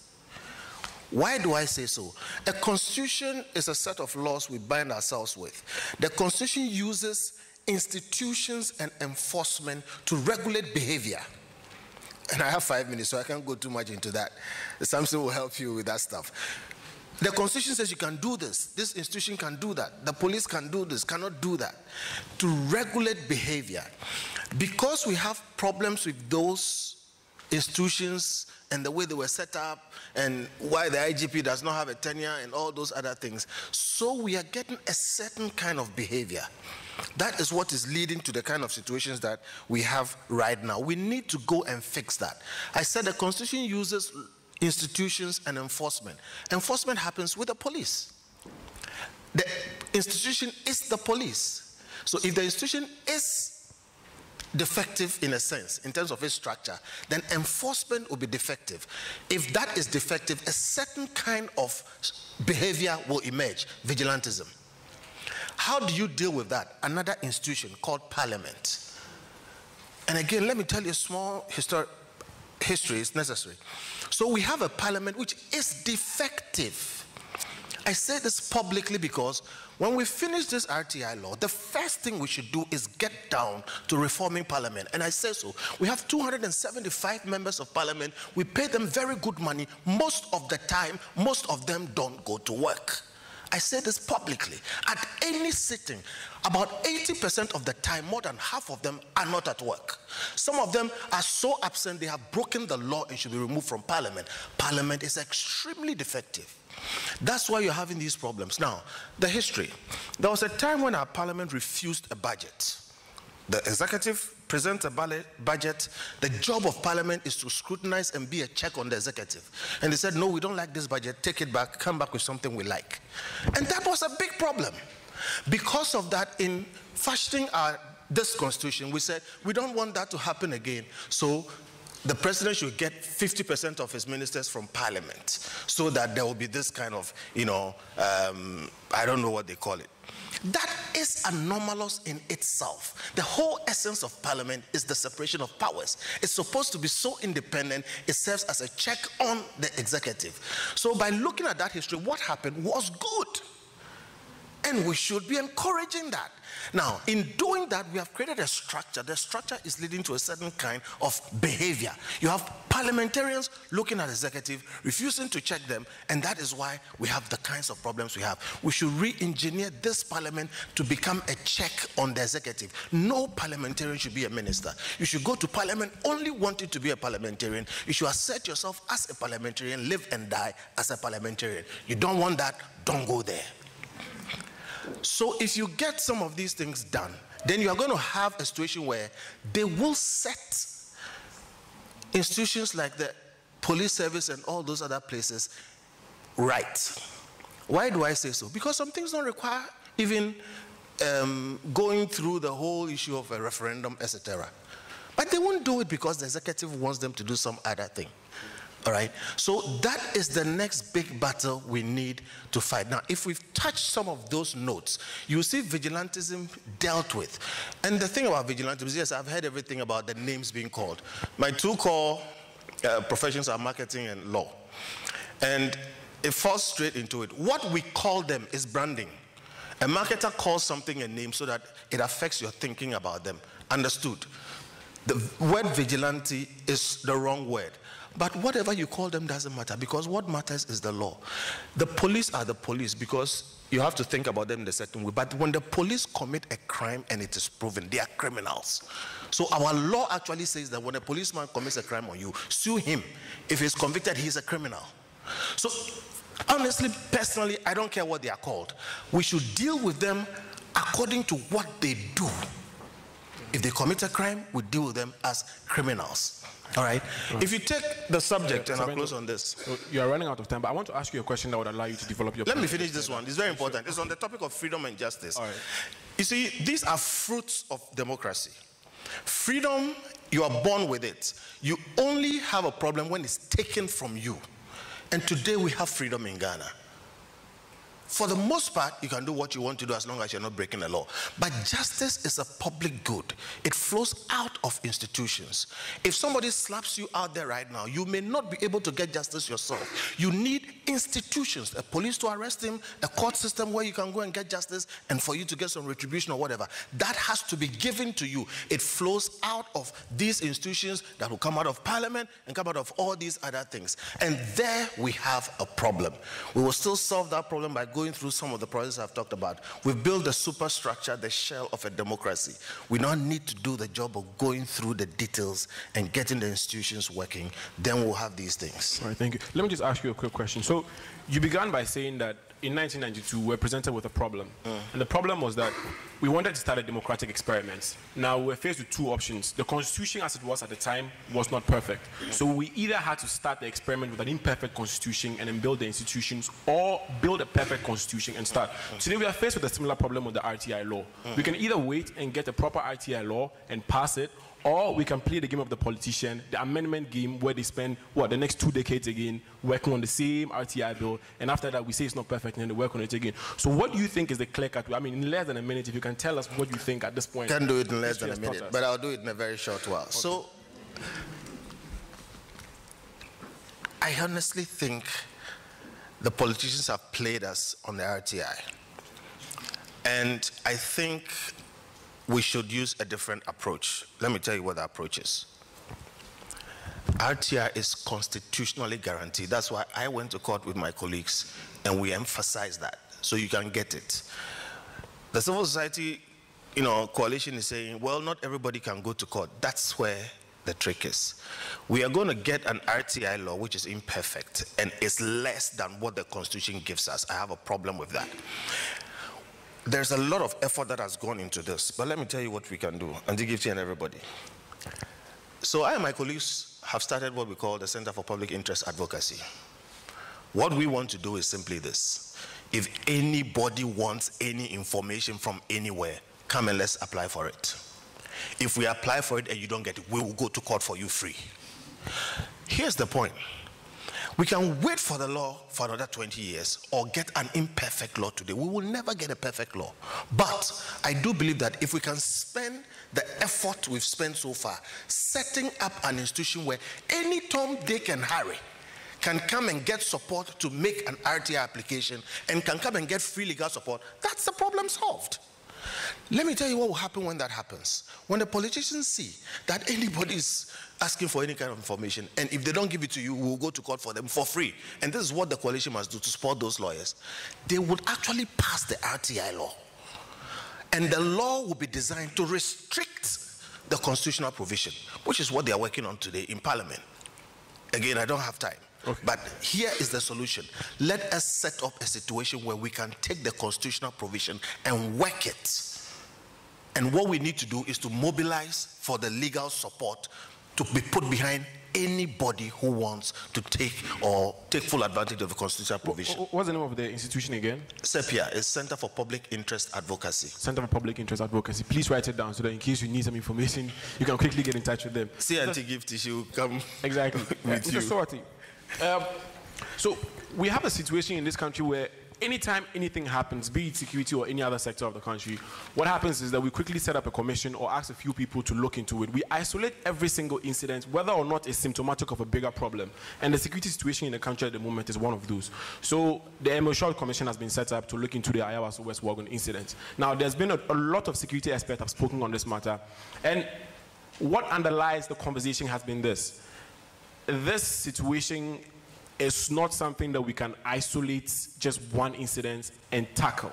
Why do I say so? A constitution is a set of laws we bind ourselves with. The constitution uses institutions and enforcement to regulate behavior. And I have 5 minutes, so I can't go too much into that. Samson will help you with that stuff. The Constitution says you can do this institution can do that, the police can do this, cannot do that, to regulate behavior. Because we have problems with those institutions and the way they were set up and why the IGP does not have a tenure and all those other things, so we are getting a certain kind of behavior. That is what is leading to the kind of situations that we have right now. We need to go and fix that. I said the Constitution uses institutions and enforcement. Enforcement happens with the police. The institution is the police. So if the institution is defective in a sense, in terms of its structure, then enforcement will be defective. If that is defective, a certain kind of behavior will emerge, vigilantism. How do you deal with that? Another institution called Parliament. And again, let me tell you a small history is necessary. So we have a Parliament which is defective. I say this publicly because when we finish this RTI law, the first thing we should do is get down to reforming Parliament. And I say so. We have 275 members of Parliament. We pay them very good money. Most of the time, most of them don't go to work. I say this publicly. At any sitting, about 80% of the time, more than half of them are not at work. Some of them are so absent they have broken the law and should be removed from Parliament. Parliament is extremely defective. That's why you're having these problems. Now, the history. There was a time when our Parliament refused a budget. The executive presents a budget. The job of Parliament is to scrutinize and be a check on the executive. And they said, no, we don't like this budget. Take it back. Come back with something we like. And that was a big problem. Because of that, in fashioning this constitution, we said, we don't want that to happen again. So the president should get 50% of his ministers from parliament so that there will be this kind of, I don't know what they call it. That is anomalous in itself. The whole essence of parliament is the separation of powers. It's supposed to be so independent, it serves as a check on the executive. So by looking at that history, what happened was good. And we should be encouraging that. Now, in doing that, we have created a structure. The structure is leading to a certain kind of behavior. You have parliamentarians looking at executive, refusing to check them, and that is why we have the kinds of problems we have. We should re-engineer this parliament to become a check on the executive. No parliamentarian should be a minister. You should go to parliament only wanting to be a parliamentarian. You should assert yourself as a parliamentarian, live and die as a parliamentarian. You don't want that, don't go there. So if you get some of these things done, then you are going to have a situation where they will set institutions like the police service and all those other places right. Why do I say so? Because some things don't require even going through the whole issue of a referendum, etc. But they won't do it because the executive wants them to do some other thing. All right, so that is the next big battle we need to fight. Now, if we've touched some of those notes, you see vigilantism dealt with. And the thing about vigilantism, yes, I've heard everything about the names being called. My two core professions are marketing and law. And it falls straight into it. What we call them is branding. A marketer calls something a name so that it affects your thinking about them. Understood? The word vigilante is the wrong word. But whatever you call them doesn't matter, because what matters is the law. The police are the police because you have to think about them in a certain way. But when the police commit a crime and it is proven, they are criminals. So our law actually says that when a policeman commits a crime on you, sue him. If he's convicted, he's a criminal. So honestly, personally, I don't care what they are called. We should deal with them according to what they do. If they commit a crime, we deal with them as criminals. All right. If you take the subject, and I'll close on this. So you are running out of time, but I want to ask you a question that would allow you to develop your. Let me finish this one. It's very important. It's on the topic of freedom and justice. All right. You see, these are fruits of democracy. Freedom, you are born with it. You only have a problem when it's taken from you. And today we have freedom in Ghana. For the most part, you can do what you want to do as long as you're not breaking the law. But justice is a public good. It flows out of institutions. If somebody slaps you out there right now, you may not be able to get justice yourself. You need institutions, a police to arrest him, a court system where you can go and get justice, and for you to get some retribution or whatever. That has to be given to you. It flows out of these institutions that will come out of parliament and come out of all these other things. And there we have a problem. We will still solve that problem by going through some of the processes I've talked about. We've built the superstructure, the shell of a democracy. We now need to do the job of going through the details and getting the institutions working. Then we'll have these things. All right, thank you. Let me just ask you a quick question. So you began by saying that in 1992, we were presented with a problem. And the problem was that we wanted to start a democratic experiment. Now, we're faced with two options. The constitution as it was at the time was not perfect. So we either had to start the experiment with an imperfect constitution and then build the institutions, or build a perfect constitution and start. Today, we are faced with a similar problem with the RTI law. We can either wait and get a proper RTI law and pass it, or we can play the game of the politician, the amendment game, where they spend, the next 2 decades again, working on the same RTI bill, and after that we say it's not perfect, and then they work on it again. So what do you think is the clear cut? I mean, in less than a minute, if you can tell us what you think at this point. Can't do it in less than a minute, but I'll do it in a very short while. Okay. So, I honestly think the politicians have played us on the RTI. And I think we should use a different approach. Let me tell you what the approach is. RTI is constitutionally guaranteed. That's why I went to court with my colleagues and we emphasize that so you can get it. The civil society, coalition is saying, well, not everybody can go to court. That's where the trick is. We are going to get an RTI law which is imperfect and is less than what the Constitution gives us. I have a problem with that. There's a lot of effort that has gone into this, but let me tell you what we can do, and Digifty and everybody. So I and my colleagues have started what we call the Center for Public Interest Advocacy. What we want to do is simply this. If anybody wants any information from anywhere, come and let's apply for it. If we apply for it and you don't get it, we will go to court for you free. Here's the point. We can wait for the law for another 20 years or get an imperfect law today. We will never get a perfect law. But I do believe that if we can spend the effort we've spent so far setting up an institution where any Tom, Dick, and Harry can come and get support to make an RTI application and can come and get free legal support, that's the problem solved. Let me tell you what will happen when that happens. When the politicians see that anybody is asking for any kind of information, and if they don't give it to you, we'll go to court for them for free. And this is what the coalition must do to support those lawyers. They would actually pass the RTI law. And the law will be designed to restrict the constitutional provision, which is what they are working on today in Parliament. Again, I don't have time. Okay. But here is the solution. Let us set up a situation where we can take the constitutional provision and work it. And what we need to do is to mobilize for the legal support to be put behind anybody who wants to take full advantage of the constitutional provision. What's the name of the institution again? CEPIA is Center for Public Interest Advocacy. Center for Public Interest Advocacy. Please write it down so that in case you need some information, you can quickly get in touch with them. See, Auntie Gift, she will come exactly with you. So we have a situation in this country where anytime anything happens, be it security or any other sector of the country, what happens is that we quickly set up a commission or ask a few people to look into it. We isolate every single incident, whether or not it's symptomatic of a bigger problem. And the security situation in the country at the moment is one of those. So the Emotional Commission has been set up to look into the Ayawaso West Wagon incident. Now, there's been a lot of security experts have spoken on this matter. And what underlies the conversation has been this. This situation is not something that we can isolate just one incident and tackle.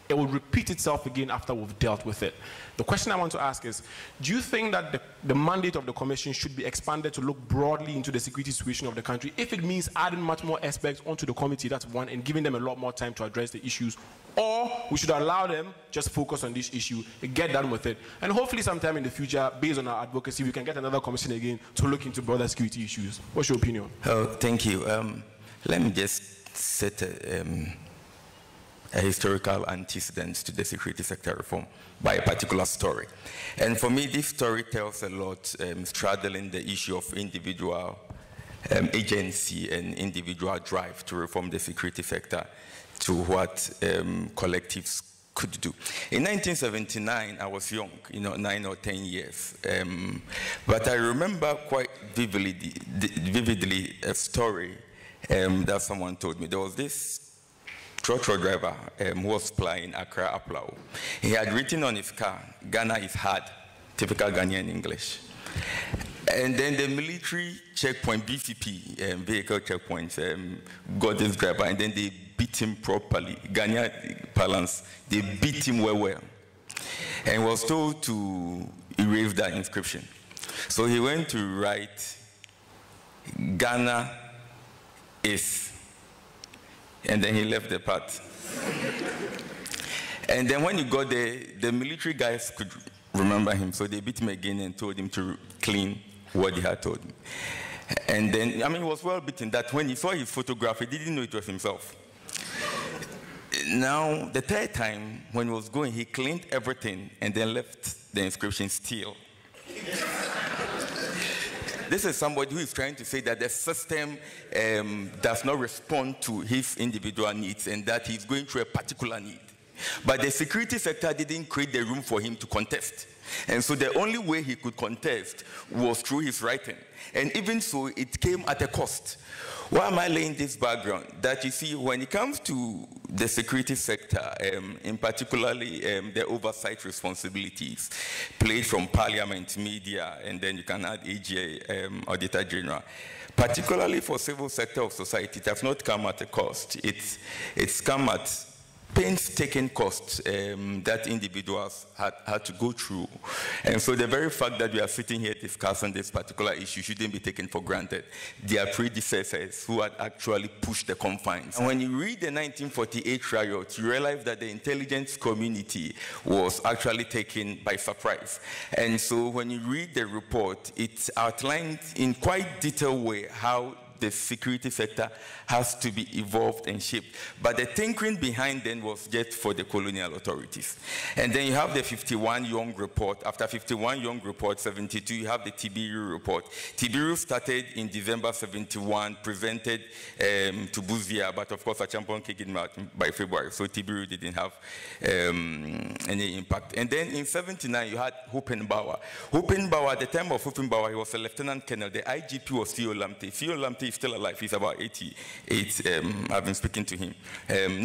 It will repeat itself again after we've dealt with it. The question I want to ask is, do you think that the mandate of the commission should be expanded to look broadly into the security situation of the country? If it means adding much more aspects onto the committee, that's one, and giving them a lot more time to address the issues, or we should allow them just focus on this issue, get done with it, and hopefully sometime in the future, based on our advocacy, we can get another commission again to look into broader security issues. What's your opinion? Oh, thank you. Let me just set a historical antecedent to the security sector reform by a particular story. And for me, this story tells a lot, straddling the issue of individual agency and individual drive to reform the security sector to what collectives could do. In 1979, I was young, 9 or 10 years. But I remember quite vividly a story that someone told me. There was this CHRAJ driver who was flying Accra, Aplau. He had written on his car, "Ghana is hard," typical Ghanaian English. And then the military checkpoint, BCP, vehicle checkpoint, got this driver, and then they beat him properly. Ghanaian parlance, they beat him well. And was told to erase that inscription. So he went to write, "Ghana is," and then he left the part. And then when he got there, the military guys could remember him, so they beat him again and told him to clean what he had told him. And then, he was well beaten that when he saw his photograph, he didn't know it was himself. Now, the third time, when he was going, he cleaned everything and then left the inscription still. This is somebody who is trying to say that the system does not respond to his individual needs and that he's going through a particular need. But the security sector didn't create the room for him to contest. And so the only way he could contest was through his writing. And even so, it came at a cost. Why am I laying this background? That you see, when it comes to the security sector, in particularly the oversight responsibilities played from Parliament, media, and then you can add AGA, Auditor General, particularly for civil sector of society, it has not come at a cost. It's come at painstaking costs that individuals had to go through. And so the very fact that we are sitting here discussing this particular issue shouldn't be taken for granted. Their predecessors who had actually pushed the confines. And when you read the 1948 riot, you realize that the intelligence community was actually taken by surprise. And so when you read the report, it outlined in quite detailed way how the security sector has to be evolved and shaped. But the thinking behind then was just for the colonial authorities. And then you have the 51 Young report. After 51 Young report, 72, you have the Tibiru report. Tibiru started in December 71, presented to Buzia, but of course, Achampong kicked it out by February, so Tibiru didn't have any impact. And then in 79, you had Huppenbauer. Huppenbauer, at the time of Huppenbauer, he was a lieutenant colonel. The IGP was Theo Lamte. Theo Lamte is still alive. He's about 88. I've been speaking to him.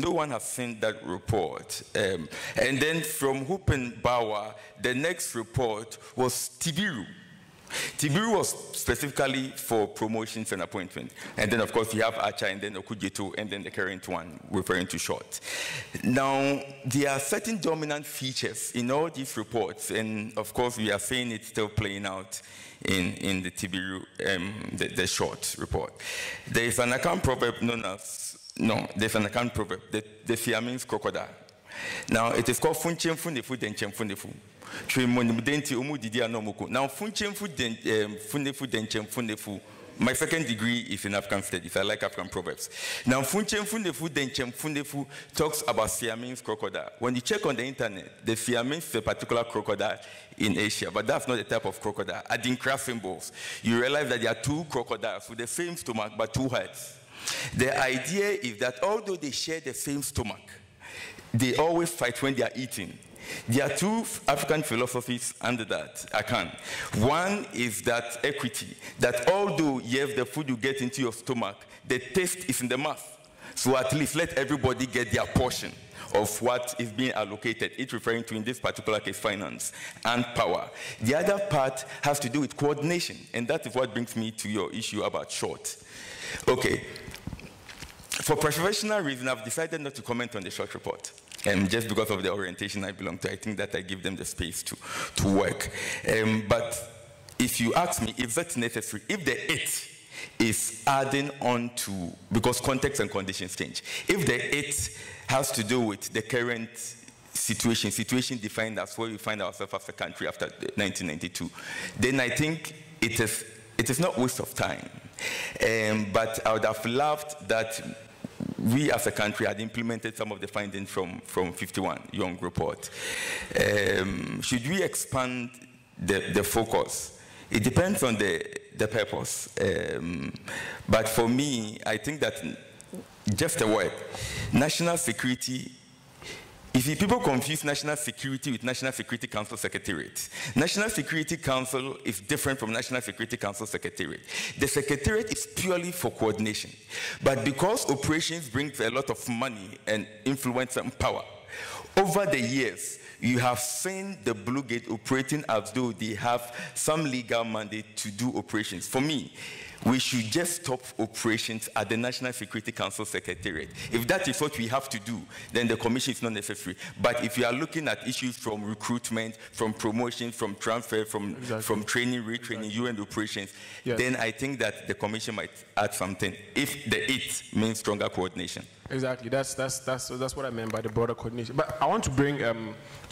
No one has seen that report. And then from Huppenbauer, the next report was Tibiru. Tibiru was specifically for promotions and appointments. And then, of course, you have Acha and then Okujeto, and then the current one referring to Short. Now, there are certain dominant features in all these reports, and of course, we are seeing it still playing out in the Tibiru, the Short report. There is an account proverb known as, there's an account proverb, the Siamese crocodile. Now, it is called Funchen Funefu Denchem Funefu. Now, my second degree is in African studies. I like African proverbs. Now, talks about Siamese crocodile. When you check on the internet, the Siamese is a particular crocodile in Asia, but that's not the type of crocodile. Adinkra symbols. You realize that there are two crocodiles with the same stomach but two heads. The idea is that although they share the same stomach, they always fight when they are eating. There are two African philosophies under that account. One is that equity, that although yes, the food you get into your stomach, the taste is in the mouth. So at least let everybody get their portion of what is being allocated. It's referring to, in this particular case, finance and power. The other part has to do with coordination, and that is what brings me to your issue about Short. Okay. For professional reasons, I've decided not to comment on the Short report. Just because of the orientation I belong to, I think that I give them the space to work. But if you ask me, if that's necessary, if the it is adding on to, because context and conditions change, if the it has to do with the current situation defined as where we find ourselves as a country after 1992, then I think it is not waste of time. But I would have loved that we as a country had implemented some of the findings from 51 Young report. Should we expand the focus? It depends on the purpose. But for me, I think that just a word, national security. You see, people confuse national security with National Security Council Secretariat. National Security Council is different from National Security Council Secretariat. The Secretariat is purely for coordination. But because operations bring a lot of money and influence and power, over the years, you have seen the Blue Gate operating as though they have some legal mandate to do operations. For me, we should just stop operations at the National Security Council Secretariat. If that is what we have to do, then the commission is not necessary. But if you are looking at issues from recruitment, from promotion, from transfer, from training, retraining, UN operations, then I think that the commission might add something, if the it means stronger coordination. Exactly. That's what I meant by the broader coordination. But I want to bring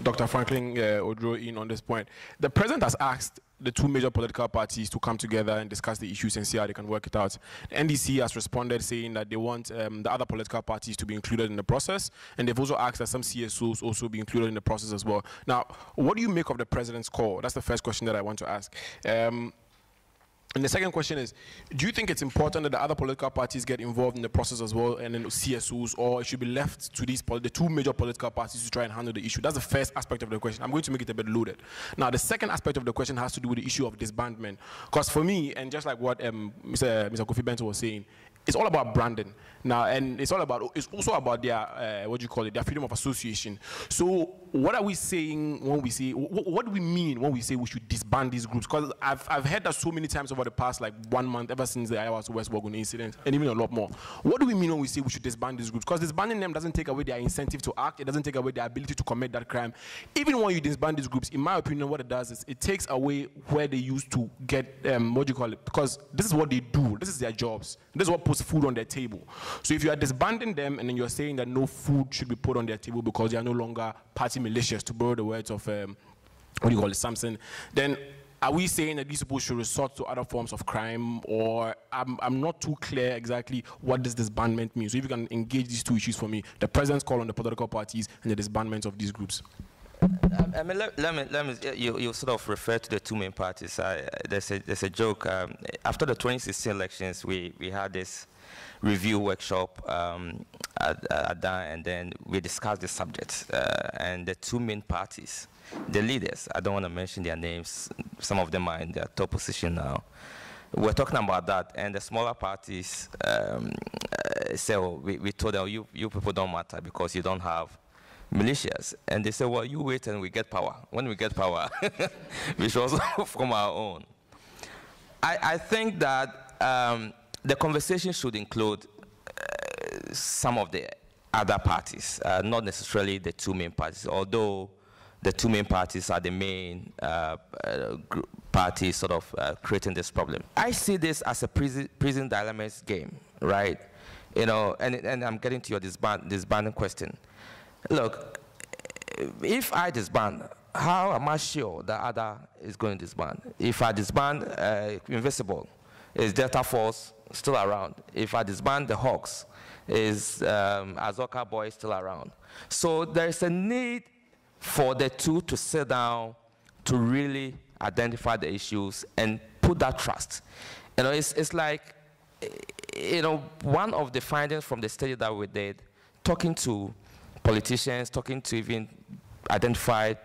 Dr. Franklin Odro in on this point. The president has asked the two major political parties to come together and discuss the issues and see how they can work it out. The NDC has responded saying that they want the other political parties to be included in the process, and they've also asked that some CSOs also be included in the process as well. Now, what do you make of the president's call? That's the first question that I want to ask. And the second question is, do you think it's important that the other political parties get involved in the process as well, and then CSOs, or it should be left to the two major political parties to try and handle the issue? That's the first aspect of the question. I'm going to make it a bit loaded. Now, the second aspect of the question has to do with the issue of disbandment. Because for me, and just like what Mr. Kofi Bento was saying, it's all about branding now, and it's also about their their freedom of association. So what are we saying when we say, what do we mean when we say we should disband these groups? Because I've heard that so many times over the past 1 month, ever since the Ayahuasca West Wagon incident, and even a lot more. What do we mean when we say we should disband these groups? Because disbanding them doesn't take away their incentive to act. It doesn't take away their ability to commit that crime. Even when you disband these groups, in my opinion, what it does is it takes away where they used to get because this is what they do. This is their jobs. This is what puts food on their table. So if you are disbanding them and then you're saying that no food should be put on their table because they are no longer party militias, to borrow the words of Samson, then are we saying that these people should resort to other forms of crime, or I'm not too clear exactly what this disbandment means. So if you can engage these two issues for me, the president's call on the political parties and the disbandment of these groups. I mean, let me you sort of refer to the two main parties. There's a joke. After the 2016 elections, we had this review workshop at that, and then we discussed the subject. And the two main parties, the leaders, I don't want to mention their names, some of them are in their top position now. We're talking about that, and the smaller parties say, well, we told them, you people don't matter because you don't have militias. And they say, well, you wait and we get power. When we get power, we should also form our own. I think that the conversation should include some of the other parties, not necessarily the two main parties, although the two main parties are the main parties sort of creating this problem. I see this as a prison dilemmas game, right? You know, and I'm getting to your disbanding question. Look, if I disband, how am I sure the other is going to disband? If I disband Invisible, is Delta Force still around? If I disband the Hawks, is Azoka Boy still around? So there is a need for the two to sit down to really identify the issues and put that trust. You know, it's like, you know, one of the findings from the study that we did, talking to politicians, talking to even identified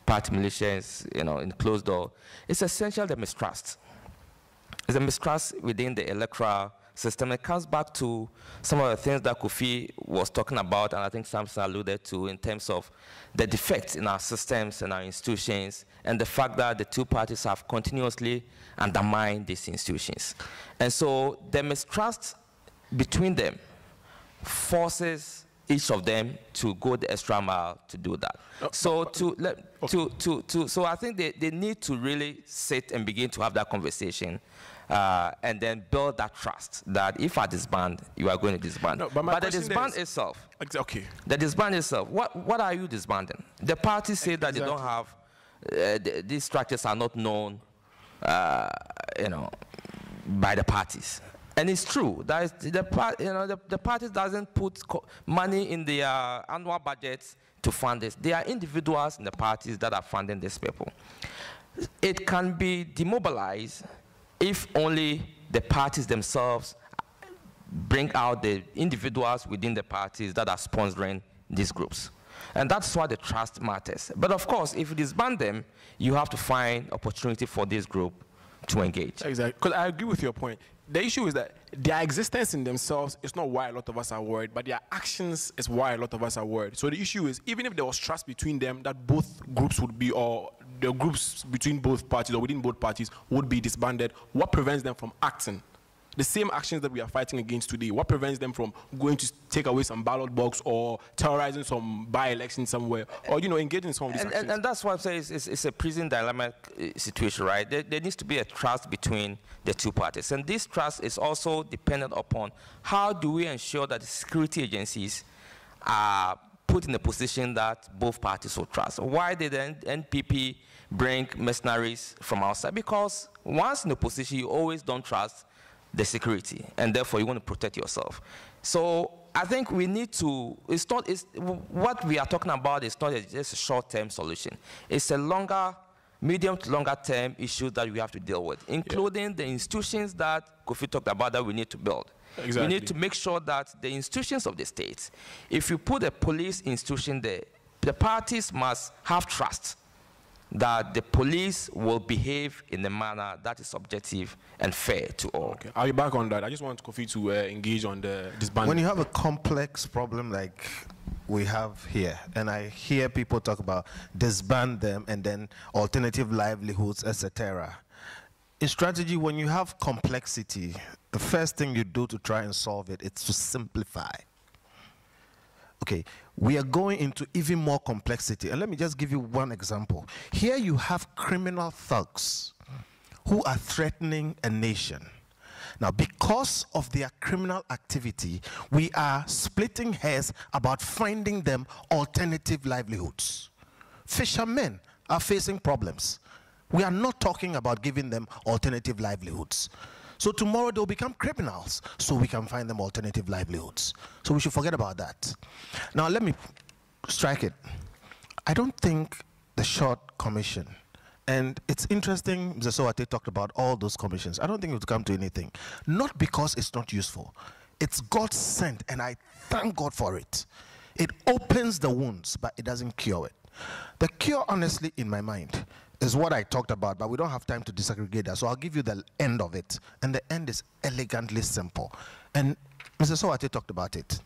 party militias, you know, in closed door, it's essential the mistrust. It's a mistrust within the electoral system. It comes back to some of the things that Kofi was talking about, and I think Samson alluded to, in terms of the defects in our systems and our institutions, and the fact that the two parties have continuously undermined these institutions. And so the mistrust between them forces each of them to go the extra mile to do that. So so I think they need to really sit and begin to have that conversation, and then build that trust that if I disband, you are going to disband. No, but the disband itself, okay. The disband itself, what are you disbanding? The parties say that they don't have, these structures are not known, you know, by the parties. And it's true that the parties doesn't put money in their annual budgets to fund this. There are individuals in the parties that are funding these people. It can be demobilized if only the parties themselves bring out the individuals within the parties that are sponsoring these groups. And that's why the trust matters. But of course, if you disband them, you have to find opportunity for this group to engage. Exactly, because I agree with your point. The issue is that their existence in themselves is not why a lot of us are worried, but their actions is why a lot of us are worried. So the issue is, even if there was trust between them, that both groups would be, or the groups between both parties or within both parties would be disbanded, what prevents them from acting? The same actions that we are fighting against today, what prevents them from going to take away some ballot box or terrorizing some by-election somewhere, or, you know, engaging in some of these actions? And that's why I'm saying it's a prison dilemma situation, right? There needs to be a trust between the two parties. And this trust is also dependent upon how do we ensure that the security agencies are put in a position that both parties will trust. Why did the NPP bring mercenaries from outside? Because once in a position, you always don't trust the security, and therefore you want to protect yourself. So I think we need to, what we are talking about is not just a short-term solution. It's a longer, medium to longer term issue that we have to deal with, including the institutions that Kofi talked about that we need to build. Exactly. We need to make sure that the institutions of the state, if you put a police institution there, the parties must have trust that the police will behave in a manner that is objective and fair to all. Okay, I'll be back on that. I just want Kofi to engage on the disbanding. When you have a complex problem like we have here, and I hear people talk about disband them and then alternative livelihoods, etc. In strategy, when you have complexity, the first thing you do to try and solve it is to simplify. Okay, we are going into even more complexity. And let me just give you one example. Here you have criminal thugs who are threatening a nation. Now, because of their criminal activity, we are splitting hairs about finding them alternative livelihoods. Fishermen are facing problems. We are not talking about giving them alternative livelihoods. So tomorrow they'll become criminals, so we can find them alternative livelihoods. So we should forget about that. Now let me strike it. I don't think the short commission, and it's interesting, Mr. Sowate talked about all those commissions. I don't think it would come to anything. Not because it's not useful. It's God sent, and I thank God for it. It opens the wounds, but it doesn't cure it. The cure, honestly, in my mind, is what I talked about, but we don't have time to disaggregate that. So I'll give you the end of it. And the end is elegantly simple. And Mr. Sowate talked about it.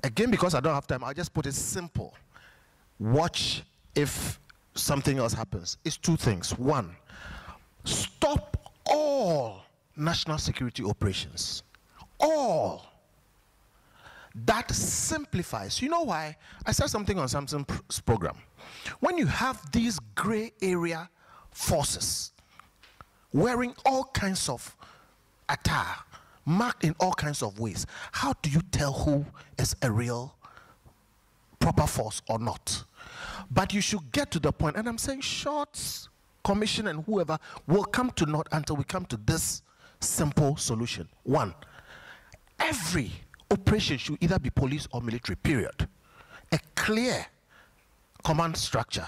Again, because I don't have time, I'll just put it simple. Watch if something else happens. It's two things. One, stop all national security operations. All. That simplifies. You know why? I said something on Samson's program. When you have these gray area forces wearing all kinds of attire, marked in all kinds of ways, how do you tell who is a real proper force or not? But you should get to the point, and I'm saying Short's commission and whoever will come to naught until we come to this simple solution. One, every operation should either be police or military, period. A clear command structure,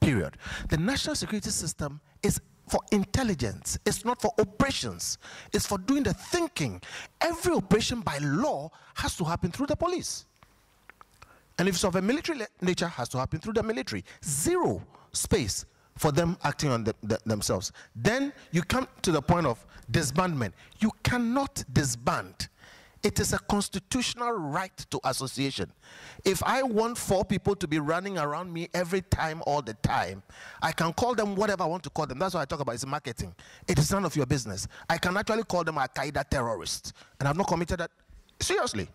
period. The national security system is for intelligence. It's not for operations. It's for doing the thinking. Every operation by law has to happen through the police. And if it's of a military nature, has to happen through the military. Zero space for them acting on themselves. Then you come to the point of disbandment. You cannot disband. It is a constitutional right to association. If I want 4 people to be running around me every time, all the time, I can call them whatever I want to call them. That's what I talk about, is marketing. It is none of your business. I can actually call them Al-Qaeda terrorists, and I've not committed that seriously.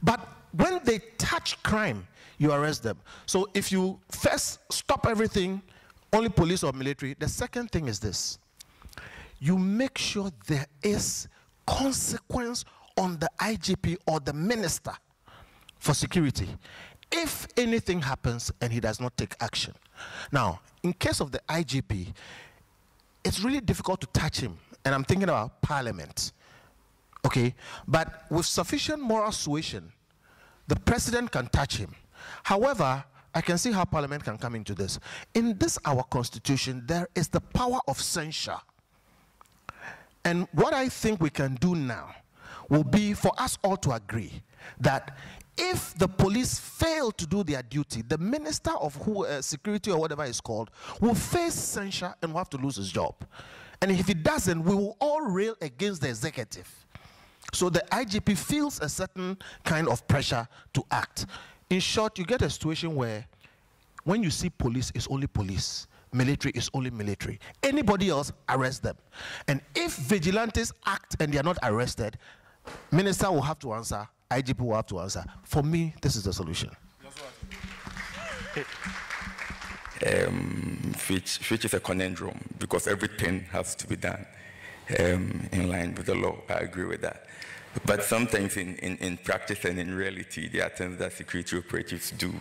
But when they touch crime, you arrest them. So if you first stop everything, only police or military, the second thing is this. You make sure there is consequence on the IGP or the minister for security if anything happens and he does not take action. Now, in case of the IGP, it's really difficult to touch him, and I'm thinking about Parliament, okay? But with sufficient moral suasion, the president can touch him. However, I can see how Parliament can come into this. In this, our constitution, there is the power of censure. And what I think we can do now will be for us all to agree that if the police fail to do their duty, the minister of security or whatever it's called will face censure and will have to lose his job. And if he doesn't, we will all rail against the executive. So the IGP feels a certain kind of pressure to act. In short, you get a situation where when you see police, it's only police. Military is only military. Anybody else, arrest them. And if vigilantes act and they are not arrested, minister will have to answer, IGP will have to answer. For me, this is the solution. Which is a conundrum, because everything has to be done in line with the law. I agree with that. But sometimes in practice and in reality, there are things that security operatives do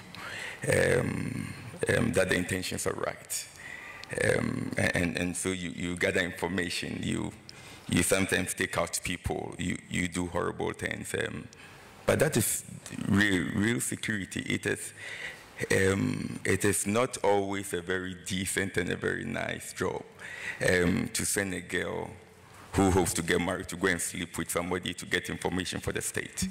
that the intentions are right. And so you gather information, you sometimes take out people, you do horrible things. But that is real security. It is not always a very decent and a very nice job to send a girl who hopes to get married to go and sleep with somebody to get information for the state.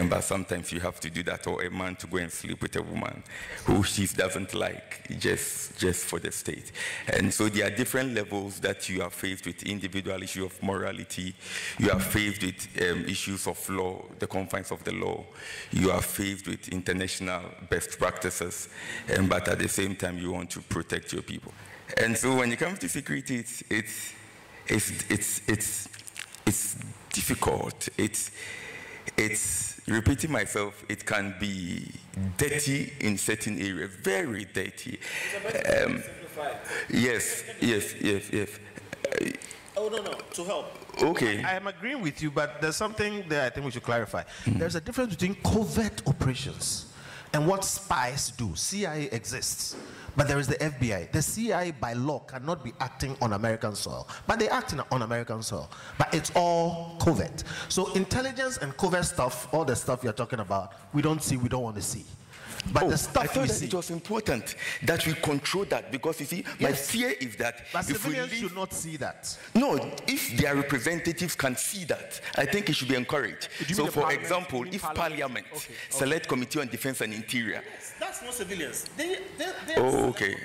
But sometimes you have to do that, or a man to go and sleep with a woman who she doesn't like, just for the state. And so there are different levels that you are faced with: individual issue of morality, you are faced with issues of law, the confines of the law, you are faced with international best practices, but at the same time you want to protect your people. And so when it comes to security, it's difficult. It's repeating myself. It can be dirty in certain areas, very dirty. Yes. Oh, no, to help. Okay. I am agreeing with you, but there's something that I think we should clarify. There's a difference between covert operations and what spies do. CIA exists. but there is the FBI. The CIA by law cannot be acting on American soil, but they act on American soil. But it's all covert. So intelligence and covert stuff, all the stuff you're talking about, we don't see, we don't want to see. But the stuff I thought we that see, it was important that we control that, because you see, my fear is that but if we civilians should not see that. no, if their representatives can see that, I think it should be encouraged. So, for example, if Parliament, Select Committee on Defense and Interior. Yes, that's not civilians. They Okay.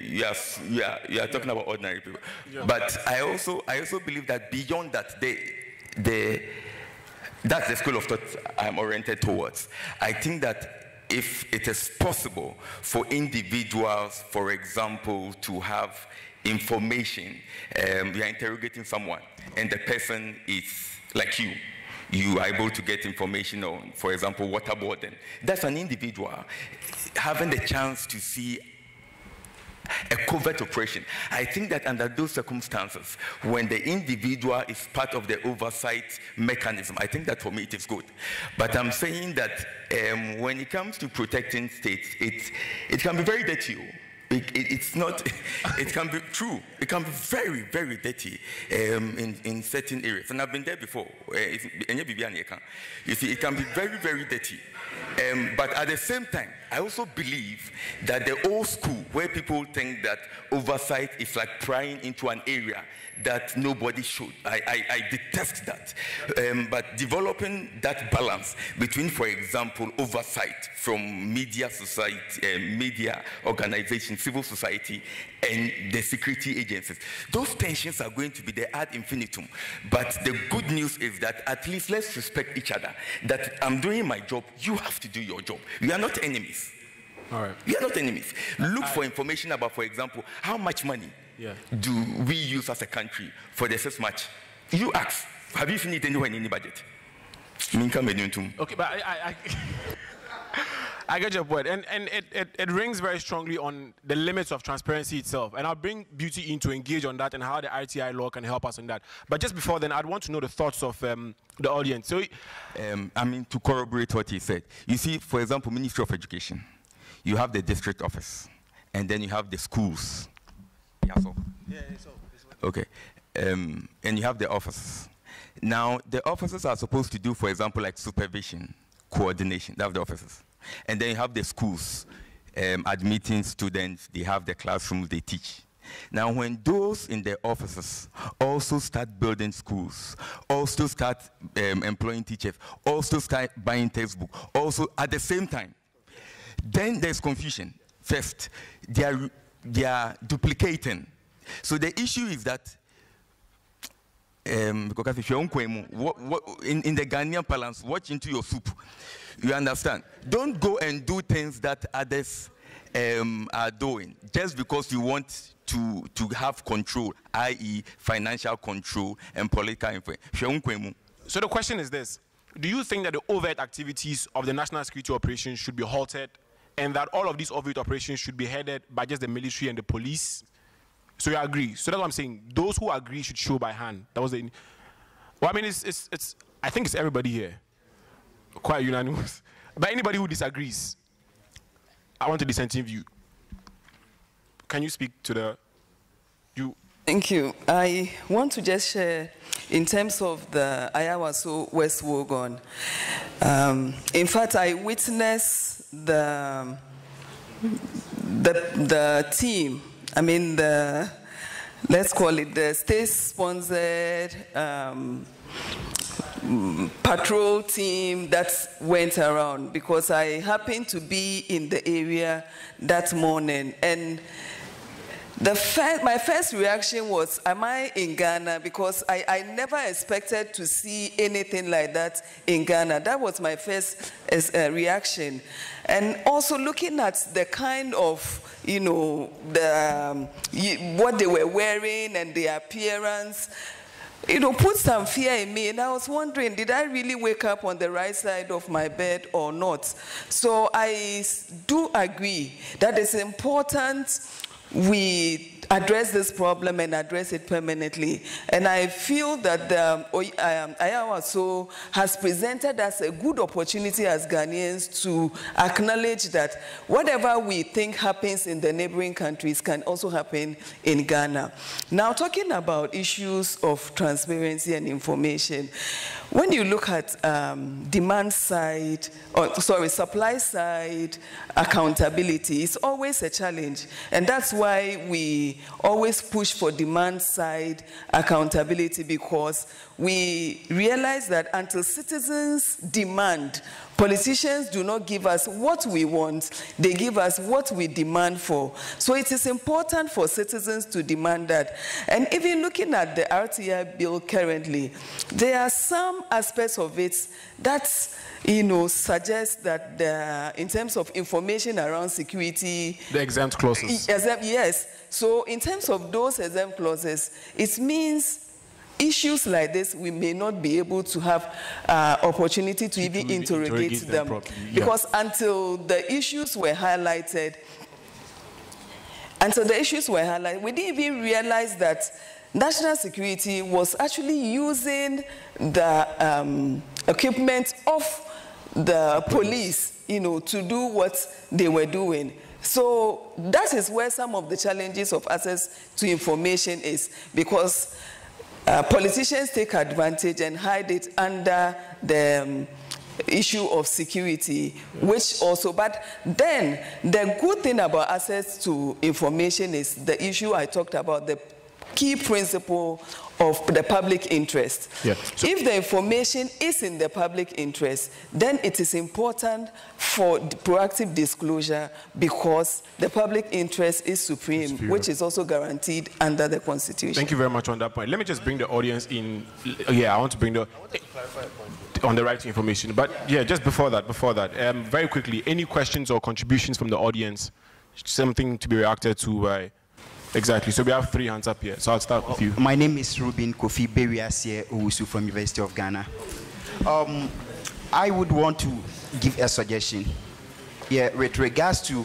You are talking about ordinary people. Yeah. But I also believe that beyond that, that's the school of thought I'm oriented towards. I think that if it is possible for individuals, for example, to have information, you are interrogating someone, and the person is like you are able to get information on, for example, waterboarding. That's an individual having the chance to see a covert operation. I think that under those circumstances, when the individual is part of the oversight mechanism, I think that for me it is good. But I'm saying that when it comes to protecting states, it can be very dirty. It's not, it can be true. It can be very, very dirty in certain areas. And I've been there before. You see, it can be very, very dirty. But at the same time, I also believe that the old school, where people think that oversight is like prying into an area that nobody should, I detest that. But developing that balance between, for example, oversight from media society, media organizations, civil society, and the security agencies, those tensions are going to be there ad infinitum. But the good news is that at least let's respect each other. That I'm doing my job, you have to do your job. We are not enemies. All right. We are not enemies. Look for information about, for example, how much money do we use as a country for the CIS match? You ask, have you seen it anywhere in any budget? Okay, but I get your point, and it rings very strongly on the limits of transparency itself, and I'll bring Beauty in to engage on that and how the RTI law can help us on that. But just before then, I'd want to know the thoughts of the audience. So, to corroborate what he said, you see, for example, Ministry of Education, you have the district office, and then you have the schools. Okay, and you have the offices. Now, the offices are supposed to do, for example, like supervision, coordination. That's the offices. And then you have the schools, admitting students, they have the classrooms, they teach. Now, when those in the offices also start building schools, also start employing teachers, also start buying textbooks, also at the same time, then there's confusion. First, they are duplicating. So the issue is that because if you're in the Ghanaian parlance, watch into your soup. You understand? Don't go and do things that others are doing just because you want to have control, i.e. financial control and political influence. So the question is this: do you think that the overt activities of the national security operations should be halted, and that all of these overt operations should be headed by just the military and the police? So you agree? So that's what I'm saying. Those who agree should show by hand. That was the. Well, I mean, it's. I think it's everybody here, quite unanimous. But anybody who disagrees, I want a dissenting view. Can you speak to the? You. Thank you. I want to just share in terms of the Ayawaso West Wogon. In fact, I witnessed the team. I mean, let's call it the state-sponsored patrol team that went around, because I happened to be in the area that morning. And my first reaction was, am I in Ghana? Because I never expected to see anything like that in Ghana. That was my first reaction. And also looking at the kind of, what they were wearing and their appearance, put some fear in me. And I was wondering, did I really wake up on the right side of my bed or not? So I do agree that it's important we address this problem and address it permanently. And I feel that IAWASO has presented us a good opportunity as Ghanaians to acknowledge that whatever we think happens in the neighboring countries can also happen in Ghana. Now, talking about issues of transparency and information, when you look at supply side accountability, it's always a challenge. And that's why we always push for demand side accountability, because we realize that until citizens demand, politicians do not give us what we want, they give us what we demand for. So it is important for citizens to demand that. And even looking at the RTI bill currently, there are some aspects of it that suggest that in terms of information around security, the exempt clauses. Yes. So in terms of those exempt clauses, it means issues like this, we may not be able to have opportunity to even interrogate them. Because until the issues were highlighted, we didn't even realize that national security was actually using the equipment of the police, to do what they were doing. So that is where some of the challenges of access to information is, because politicians take advantage and hide it under the issue of security, which also, but then the good thing about access to information is the issue I talked about, the key principle of the public interest. Yeah. So if the information is in the public interest, then it is important for proactive disclosure, because the public interest is supreme, which is also guaranteed under the Constitution. Thank you very much on that point. Let me just bring the audience in. Yeah, I want to clarify a point on the right to information. But yeah, just before that, very quickly, any questions or contributions from the audience? Something to be reacted to by... Exactly. So we have 3 hands up here. So I'll start with you. My name is Ruben Kofi Beriasie Owusu from University of Ghana. I would want to give a suggestion. Yeah, with regards to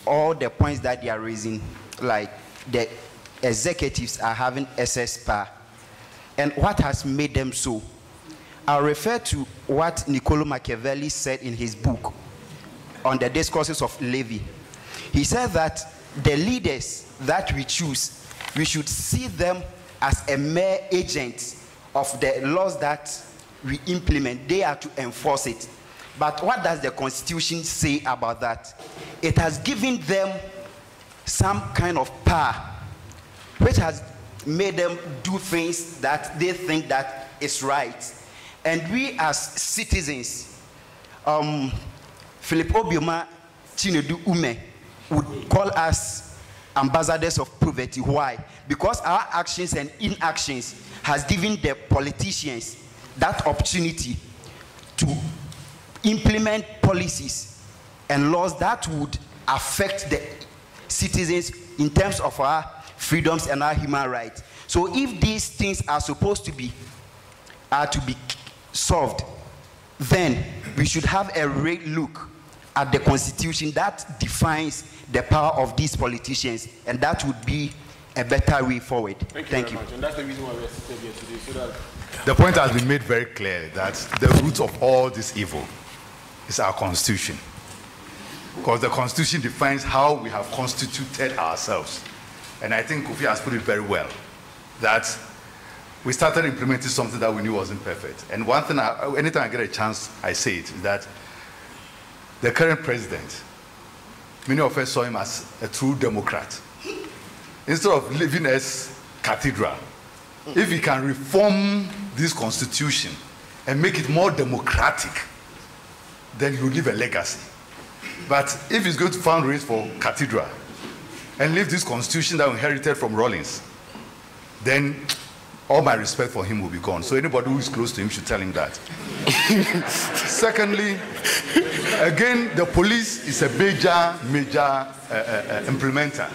all the points that they are raising, like the executives are having excess power, and what has made them so. I'll refer to what Niccolo Machiavelli said in his book on the discourses of Levi. He said that the leaders that we choose, we should see them as a mere agent of the laws that we implement. They are to enforce it. But what does the Constitution say about that? It has given them some kind of power, which has made them do things that they think that is right. And we as citizens, Philip Obioma Chinedu Ume would call us ambassadors of poverty. Why? Because our actions and inactions has given the politicians that opportunity to implement policies and laws that would affect the citizens in terms of our freedoms and our human rights. So if these things are supposed to be solved, then we should have a real look at the Constitution that defines the power of these politicians, and that would be a better way forward. Thank you. And that's the reason why we're sitting here today, so that the point has been made very clear that the root of all this evil is our Constitution, because the Constitution defines how we have constituted ourselves. And I think Kofi has put it very well, that we started implementing something that we knew wasn't perfect. And one thing, anytime I get a chance, I say it, is that the current president, many of us saw him as a true Democrat. Instead of living as cathedral, if he can reform this Constitution and make it more democratic, then he will leave a legacy. But if he's going to fundraise for cathedral and leave this Constitution that we inherited from Rawlings, then all my respect for him will be gone. So anybody who is close to him should tell him that. Secondly, again, the police is a major implementer.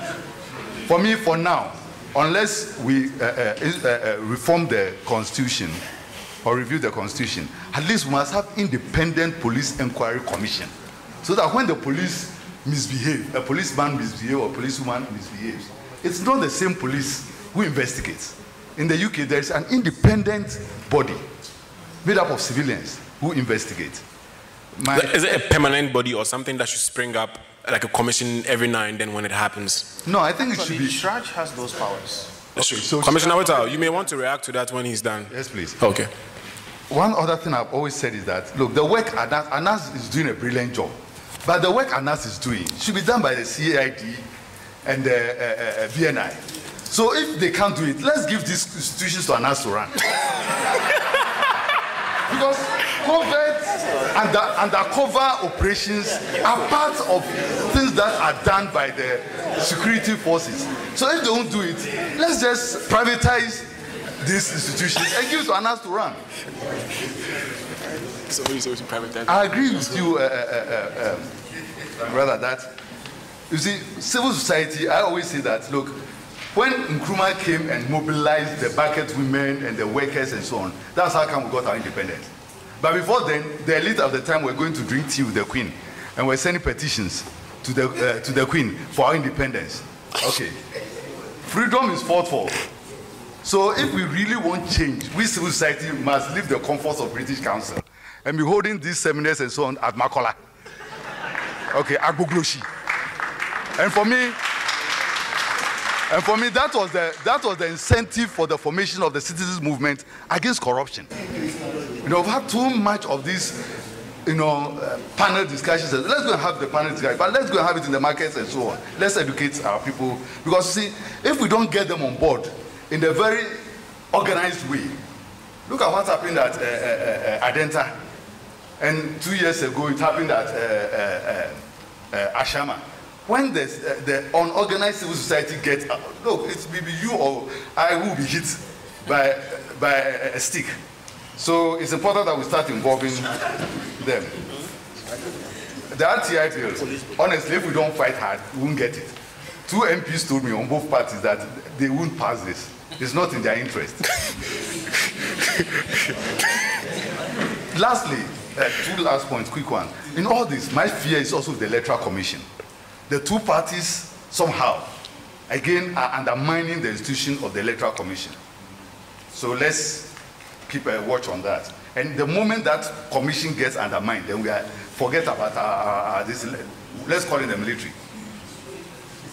For me, for now, unless we reform the Constitution or review the Constitution, at least we must have independent police inquiry commission, so that when the police misbehave, a policeman misbehave or a policewoman misbehaves, it's not the same police who investigates. In the UK, there is an independent body made up of civilians who investigate. Is it a permanent body or something that should spring up like a commission every now and then when it happens? No, I think it should be. CHRAJ has those powers. Okay, so Commissioner Whittle, you may want to react to that when he's done. Yes, please. Okay. One other thing I've always said is that, look, the work Anas is doing a brilliant job, but the work Anas is doing should be done by the CAID and the VNI. So if they can't do it, let's give these institutions to Anas to run. Because covert and undercover operations are part of things that are done by the security forces. So if they don't do it, let's just privatize these institutions and give it to Anas to run. So you say we should privatize? I agree with you, brother, that, you see, civil society, I always say that, look, when Nkrumah came and mobilized the bucket women and the workers and so on, that's how come we got our independence. But before then, the elite of the time were going to drink tea with the Queen and were sending petitions to the Queen for our independence. Okay. Freedom is fought for. So if we really want change, we civil society must leave the comforts of British Council and be holding these seminars and so on at Makola. Okay, Agbogloshi. And for me, that was the incentive for the formation of the citizens movement against corruption. You know, we've had too much of these, panel discussions. Let's go and have the panel discussion, but let's go and have it in the markets and so on. Let's educate our people, because see, if we don't get them on board in a very organized way, look at what happened at Adenta, and 2 years ago it happened at Ashama. When the unorganized civil society gets, look, it's maybe you or I who will be hit by a stick. So it's important that we start involving them. The RTI bill, honestly, if we don't fight hard, we won't get it. 2 MPs told me on both parties that they won't pass this. It's not in their interest. Lastly, 2 last points, quick one. In all this, my fear is also the Electoral Commission. The 2 parties somehow, again, are undermining the institution of the Electoral Commission. So let's keep a watch on that. And the moment that commission gets undermined, then we forget about this, let's call it the military.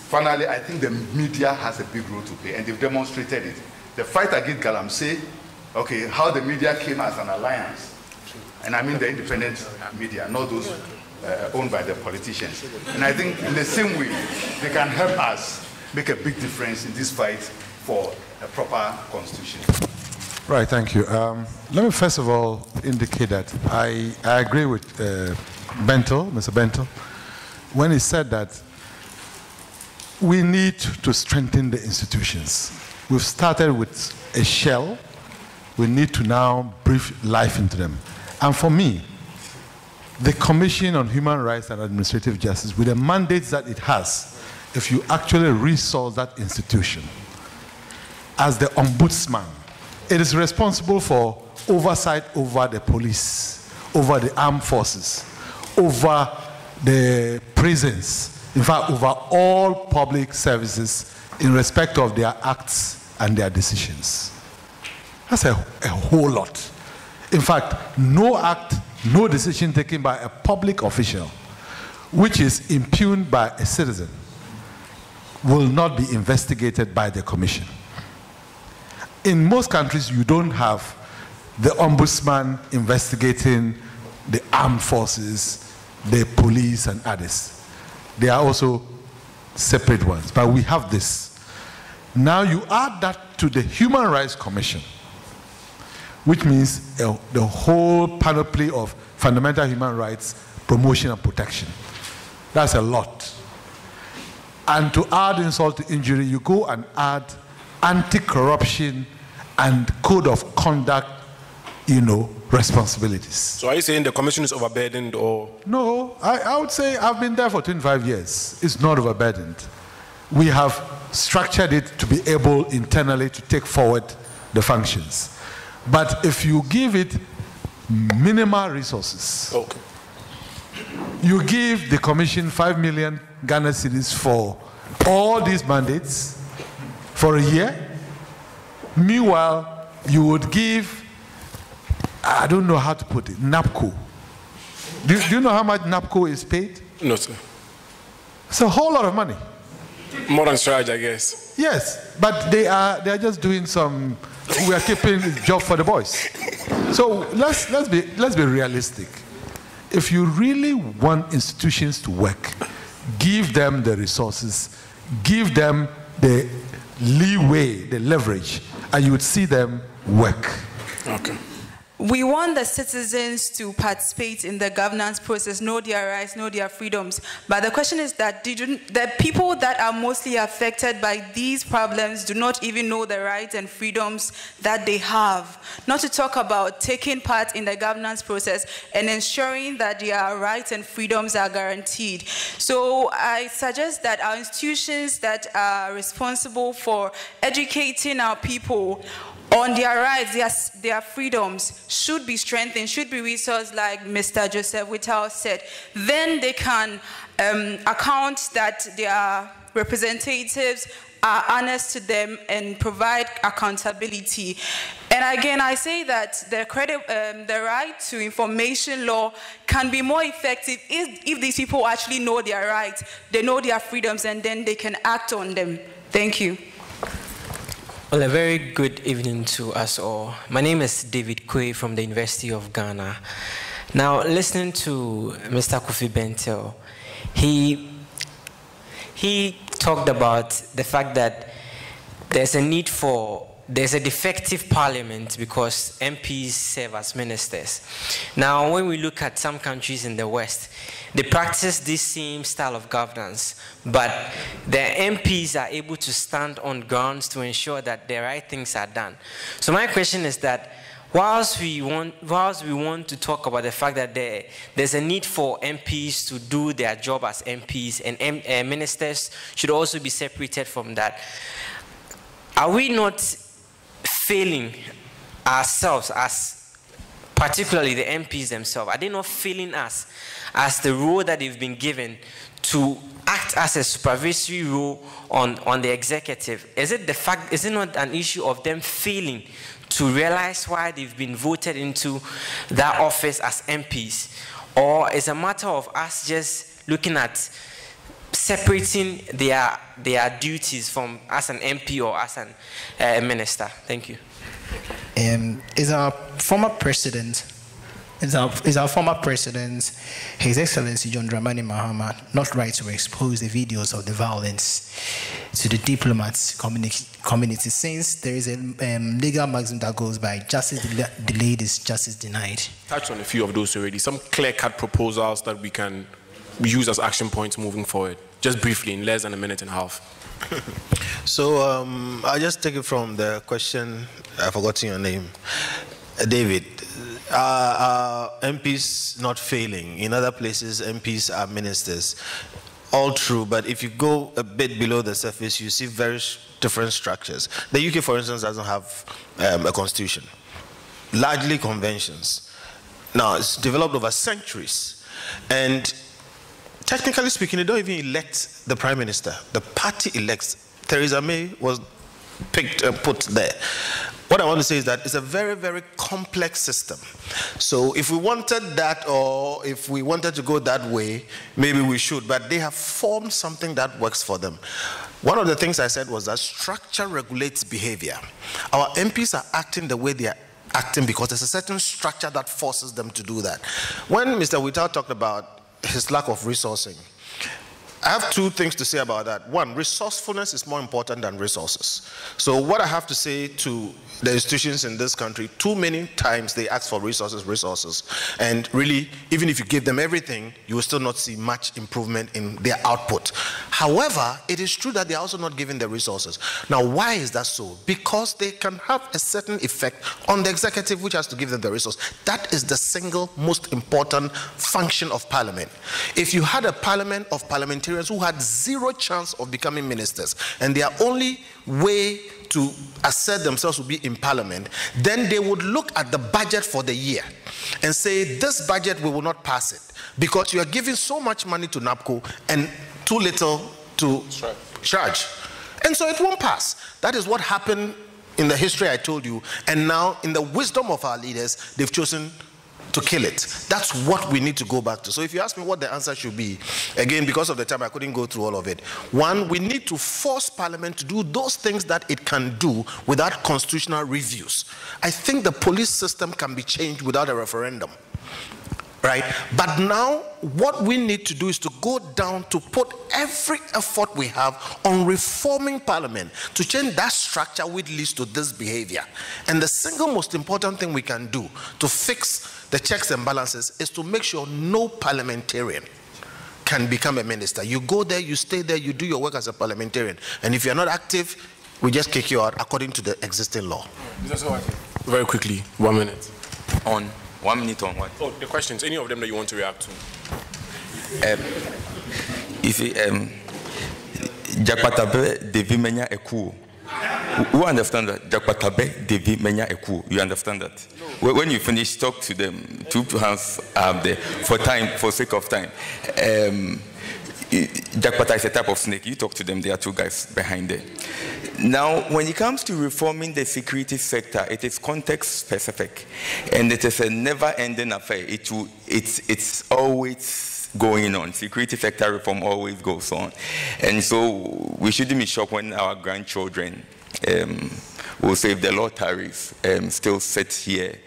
Finally, I think the media has a big role to play, and they've demonstrated it. The fight against Galamsey, okay, how the media came as an alliance, and I mean the independent media, not those owned by the politicians. And I think in the same way, they can help us make a big difference in this fight for a proper constitution. Right, thank you. Let me first of all indicate that I agree with Mr. Bentel, when he said that we need to strengthen the institutions. We've started with a shell. We need to now breathe life into them. And for me, the Commission on Human Rights and Administrative Justice, with the mandates that it has, if you actually resource that institution, as the ombudsman, it is responsible for oversight over the police, over the armed forces, over the prisons, in fact, over all public services in respect of their acts and their decisions. That's a whole lot. In fact, no act, no decision taken by a public official which is impugned by a citizen will not be investigated by the Commission. In most countries, you don't have the ombudsman investigating the armed forces, the police, and others. They are also separate ones, but we have this. Now you add that to the Human Rights Commission, which means the whole panoply of fundamental human rights, promotion and protection. That's a lot. And to add insult to injury, you go and add anti-corruption and code of conduct, responsibilities. So are you saying the commission is overburdened or? No, I would say I've been there for 25 years. It's not overburdened. We have structured it to be able internally to take forward the functions. But if you give it minimal resources, okay, You give the commission 5 million Ghana cedis for all these mandates for a year. Meanwhile, you would give, I don't know how to put it, NAPCO. Do you know how much NAPCO is paid? No, sir. It's a whole lot of money. More than CHRAJ, I guess. Yes, but they are just doing some. We are keeping the job for the boys. So let's be realistic. If you really want institutions to work, give them the resources, give them the leeway, the leverage, and you would see them work. Okay. We want the citizens to participate in the governance process, know their rights, know their freedoms. But the question is that the people that are mostly affected by these problems do not even know the rights and freedoms that they have. Not to talk about taking part in the governance process and ensuring that their rights and freedoms are guaranteed. So I suggest that our institutions that are responsible for educating our people on their rights, their freedoms should be strengthened, should be resourced, like Mr. Joseph Whittle said. Then they can account that their representatives are honest to them and provide accountability. And again, I say that the right to information law can be more effective if these people actually know their rights, they know their freedoms, and then they can act on them. Thank you. Well, a very good evening to us all. My name is David Kwe from the University of Ghana. Now, listening to Mr. Kofi Bentel, he talked about the fact that there's a defective parliament because MPs serve as ministers. Now, when we look at some countries in the West, they practice this same style of governance, but their MPs are able to stand on grounds to ensure that the right things are done. So my question is that whilst we want to talk about the fact that there's a need for MPs to do their job as MPs, and ministers should also be separated from that, are we not failing ourselves, as particularly the MPs themselves? Are they not failing us as the role that they've been given to act as a supervisory role on the executive? Is it not an issue of them failing to realize why they've been voted into that office as MPs? Or is a matter of us just looking at separating their duties from as an MP or as a minister? Thank you. Is our former president, His Excellency John Dramani Mahama, not right to expose the videos of the violence to the diplomats community, since there is a legal maxim that goes by justice delayed is justice denied? Touched on a few of those already. Some clear-cut proposals that we can use as action points moving forward. Just briefly, in less than a minute and a half. So I'll just take it from the question. I've forgotten your name. David, are MPs not failing? In other places, MPs are ministers. All true, but if you go a bit below the surface, you see very different structures. The UK, for instance, doesn't have a constitution. Largely conventions. Now, it's developed over centuries. And technically speaking, they don't even elect the prime minister. The party elects. Theresa May was picked and put there. What I want to say is that it's a very, very complex system. So if we wanted that, or if we wanted to go that way, maybe we should. But they have formed something that works for them. One of the things I said was that structure regulates behavior. Our MPs are acting the way they are acting because there's a certain structure that forces them to do that. When Mr. Whittle talked about his lack of resourcing, I have two things to say about that. One, resourcefulness is more important than resources. So what I have to say to the institutions in this country, too many times they ask for resources. And really, even if you give them everything, you will still not see much improvement in their output. However, it is true that they are also not given the resources. Now, why is that so? Because they can have a certain effect on the executive, which has to give them the resource. That is the single most important function of parliament. If you had a parliament of parliamentarians parliamentarians who had zero chance of becoming ministers, and their only way to assert themselves would be in parliament, then they would look at the budget for the year and say, this budget, we will not pass it because you are giving so much money to NAPCO and too little to CHRAJ. And so it won't pass. That is what happened in the history I told you, and now in the wisdom of our leaders, they've chosen to kill it. That's what we need to go back to. So if you ask me what the answer should be, again, because of the time, I couldn't go through all of it. One, we need to force Parliament to do those things that it can do without constitutional reviews. I think the police system can be changed without a referendum. Right? But now, what we need to do is to go down to put every effort we have on reforming Parliament to change that structure which leads to this behavior. And the single most important thing we can do to fix the checks and balances is to make sure no parliamentarian can become a minister. You go there, you stay there, you do your work as a parliamentarian. And if you're not active, we just kick you out according to the existing law. Very quickly, 1 minute. On 1 minute on what? Oh, the questions, any of them that you want to react to? You see, Jakpatabe devi menya eku. Who understand that? Jakpatabe devi menya eku. You understand that? No. When you finish, talk to them. 2 hands up there for sake of time. Jakpata is a type of snake. You talk to them. There are 2 guys behind there. Now, when it comes to reforming the security sector, it is context specific, and it is a never-ending affair. It's always going on. Security sector reform always goes on, and so we shouldn't be shocked when our grandchildren will say, if the law tarries, still sit here.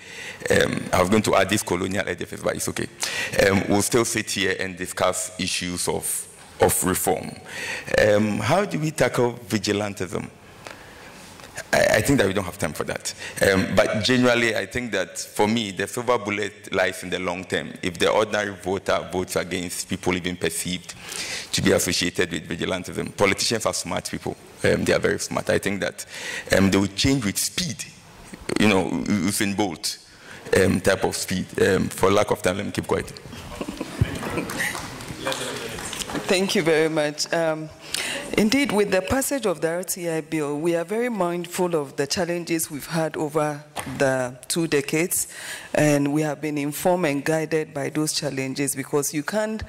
I was going to add this colonial edifice, but it's okay. We'll still sit here and discuss issues of reform. How do we tackle vigilantism? I think that we don't have time for that. But generally, I think that for me, the silver bullet lies in the long term. If the ordinary voter votes against people even perceived to be associated with vigilantism, politicians are smart people. They are very smart. I think that they will change with speed. You know, Usain Bolt type of speed. For lack of time, let me keep quiet. Thank you very much. Indeed, with the passage of the RTI bill, we are very mindful of the challenges we've had over the 2 decades, and we have been informed and guided by those challenges, because you can't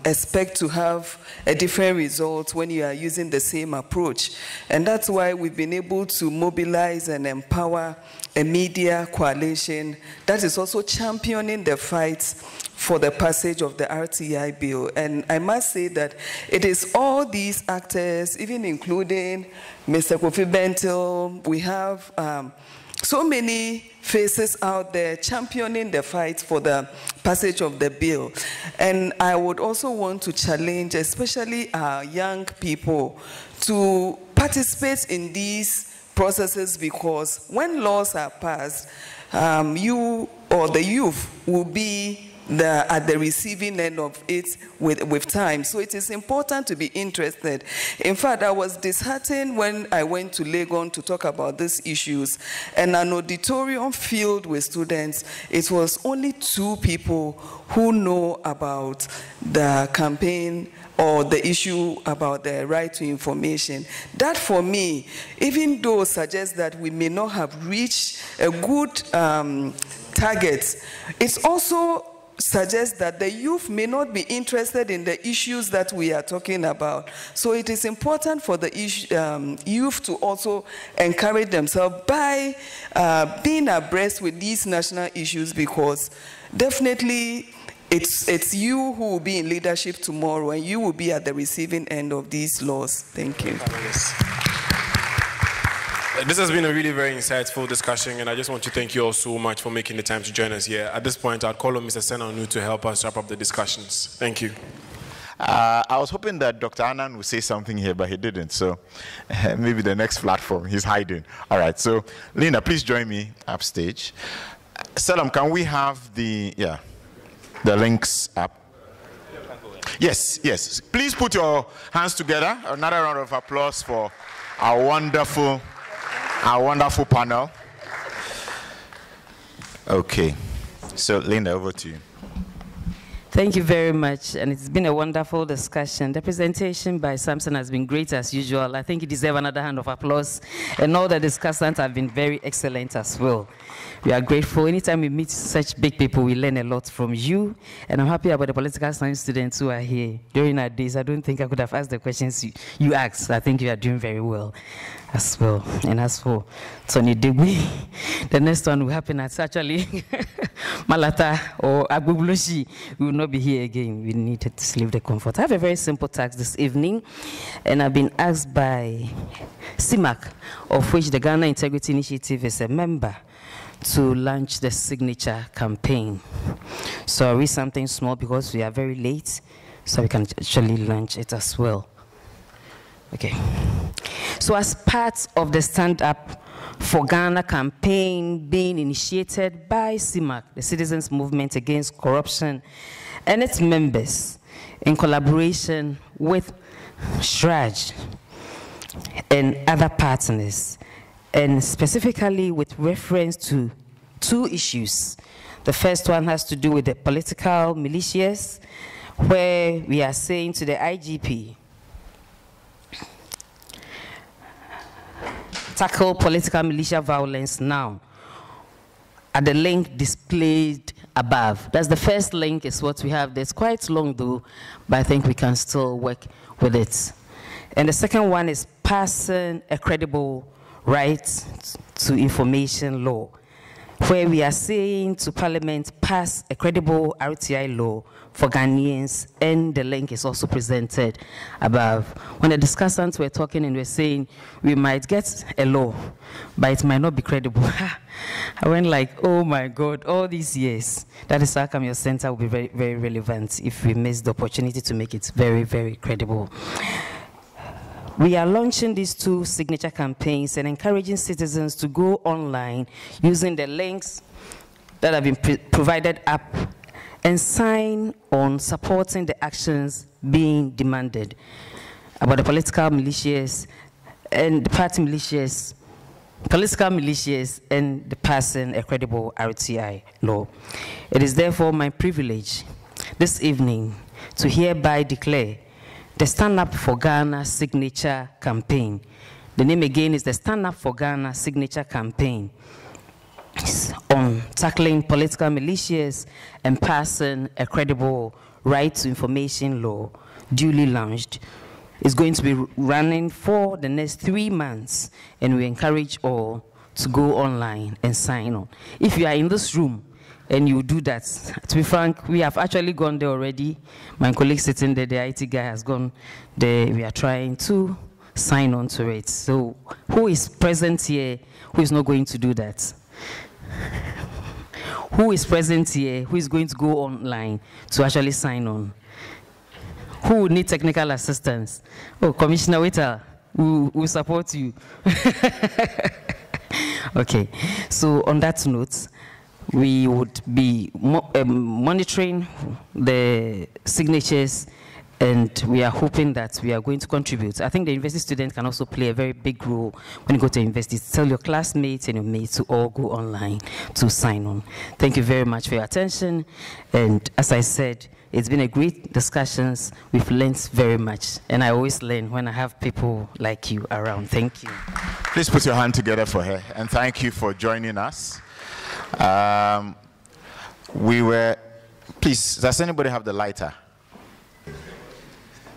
expect to have a different result when you are using the same approach. And that's why we've been able to mobilize and empower a media coalition that is also championing the fight for the passage of the RTI bill. And I must say that it is all these actors, even including Mr. Kofi Bentil, we have so many faces out there championing the fight for the passage of the bill. And I would also want to challenge, especially our young people, to participate in these processes, because when laws are passed, you or the youth will be at the receiving end of it with time. So it is important to be interested. In fact, I was disheartened when I went to Legon to talk about these issues, and an auditorium filled with students, it was only 2 people who know about the campaign or the issue about the right to information. That, for me, even though suggests that we may not have reached a good target, it also suggests that the youth may not be interested in the issues that we are talking about. So it is important for the youth to also encourage themselves by being abreast with these national issues, because definitely it's you who will be in leadership tomorrow, and you will be at the receiving end of these laws. Thank you. This has been a really very insightful discussion, and I just want to thank you all so much for making the time to join us here. At this point, I'll call on Mr. Senanu to help us wrap up the discussions. Thank you. I was hoping that Dr. Anand would say something here, but he didn't. So maybe the next platform, he's hiding. All right. So, Linda, please join me upstage. Selam, can we have the links up? Yes, yes. Please put your hands together. Another round of applause for our wonderful panel. Okay. So, Linda, over to you. Thank you very much, and it's been a wonderful discussion. The presentation by Samson has been great as usual. I think it deserves another hand of applause, and all the discussants have been very excellent as well. We are grateful. Anytime we meet such big people, we learn a lot from you, and I'm happy about the political science students who are here. During our days, I don't think I could have asked the questions you asked. I think you are doing very well as well. And as for Tony Degui, the next one will happen at actually Malata or Agbubloshi. We will not be here again. We needed to leave the comfort. I have a very simple task this evening, and I've been asked by CMaC, of which the Ghana Integrity Initiative is a member, to launch the signature campaign. So I'll read something small because we are very late, so we can actually launch it as well. Okay. So as part of the Stand Up for Ghana campaign being initiated by CMaC, the Citizens Movement Against Corruption, and its members, in collaboration with CHRAJ and other partners, and specifically with reference to two issues. The first one has to do with the political militias, where we are saying to the IGP, tackle political militia violence now, at the link displayed above. That's the first link, is what we have. That's quite long though, but I think we can still work with it. And the second one is passing a credible right to information law, where we are saying to Parliament, pass a credible RTI law for Ghanaians, and the link is also presented above. When the discussants were talking and were saying we might get a law, but it might not be credible, I went like, oh my God, all these years. That is how come your center will be very, very relevant if we miss the opportunity to make it very, very credible. We are launching these two signature campaigns and encouraging citizens to go online using the links that have been provided up and sign on supporting the actions being demanded about the political militias and the party militias, political militias, and the passing a credible RTI law. It is therefore my privilege this evening to hereby declare the Stand Up for Ghana Signature Campaign. The name again is the Stand Up for Ghana Signature Campaign on tackling political militias and passing a credible right to information law, duly launched. It's going to be running for the next 3 months, and we encourage all to go online and sign on. If you are in this room and you do that, to be frank, we have actually gone there already. My colleague sitting there, the IT guy, has gone there. We are trying to sign on to it. So who is present here who is not going to do that? Who is present here who is going to go online to actually sign on? Who would need technical assistance? Oh, Commissioner Witter, we will support you. Okay, so on that note, we would be monitoring the signatures, and we are hoping that we are going to contribute. I think the university student can also play a very big role when you go to university. Tell your classmates and your mates to all go online to sign on. Thank you very much for your attention. And as I said, it's been a great discussions. We've learned very much. And I always learn when I have people like you around. Thank you. Please put your hand together for her. And thank you for joining us. Please, does anybody have the lighter?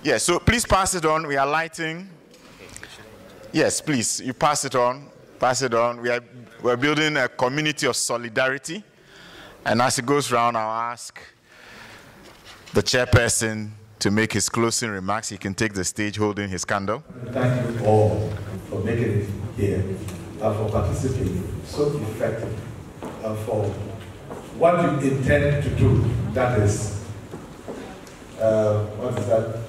Yes, so please pass it on. We are lighting. Yes, please, you pass it on. Pass it on. We're building a community of solidarity. And as it goes around, I'll ask the chairperson to make his closing remarks. He can take the stage holding his candle. Thank you all for making it here and for participating so effectively and for what you intend to do. That is, what is that?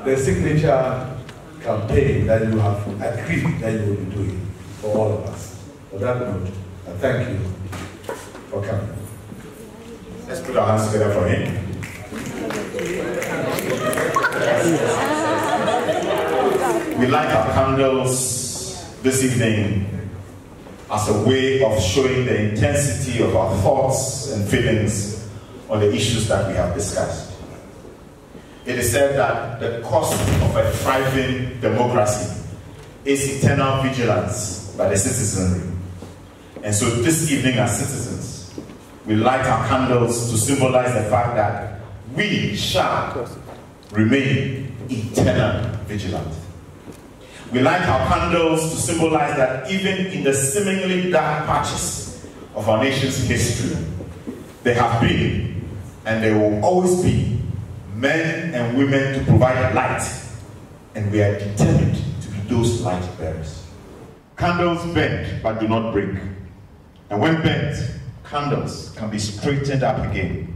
The signature campaign that you have agreed that you will be doing for all of us. For that note, I thank you for coming. Let's put our hands together for him. We light our candles this evening as a way of showing the intensity of our thoughts and feelings on the issues that we have discussed. It is said that the cost of a thriving democracy is eternal vigilance by the citizenry. And so this evening as citizens, we light our candles to symbolize the fact that we shall remain eternal vigilant. We light our candles to symbolize that even in the seemingly dark patches of our nation's history, there have been and there will always be men and women to provide light, and we are determined to be those light bearers. Candles bend but do not break, and when bent, candles can be straightened up again.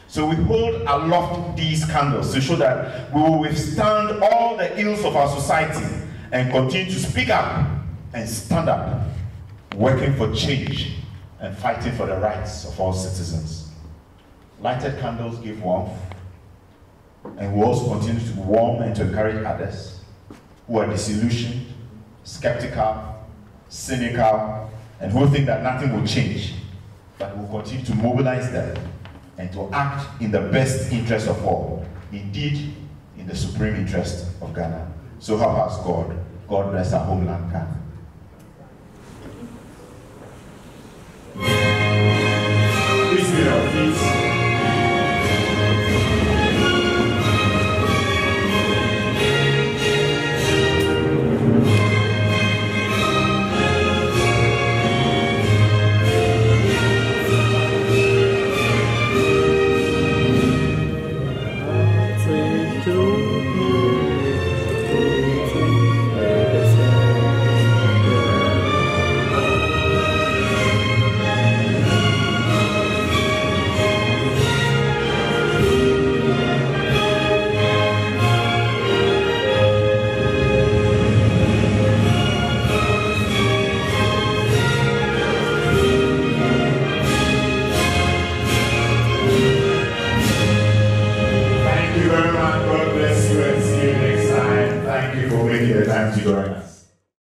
So we hold aloft these candles to show that we will withstand all the ills of our society and continue to speak up and stand up, working for change and fighting for the rights of all citizens. Lighted candles give warmth, and we also continue to warm and to encourage others who are disillusioned, skeptical, cynical, and who think that nothing will change. But we'll continue to mobilize them and to act in the best interest of all, indeed in the supreme interest of Ghana. So help us God. God bless our homeland, Ghana. Please be on, please.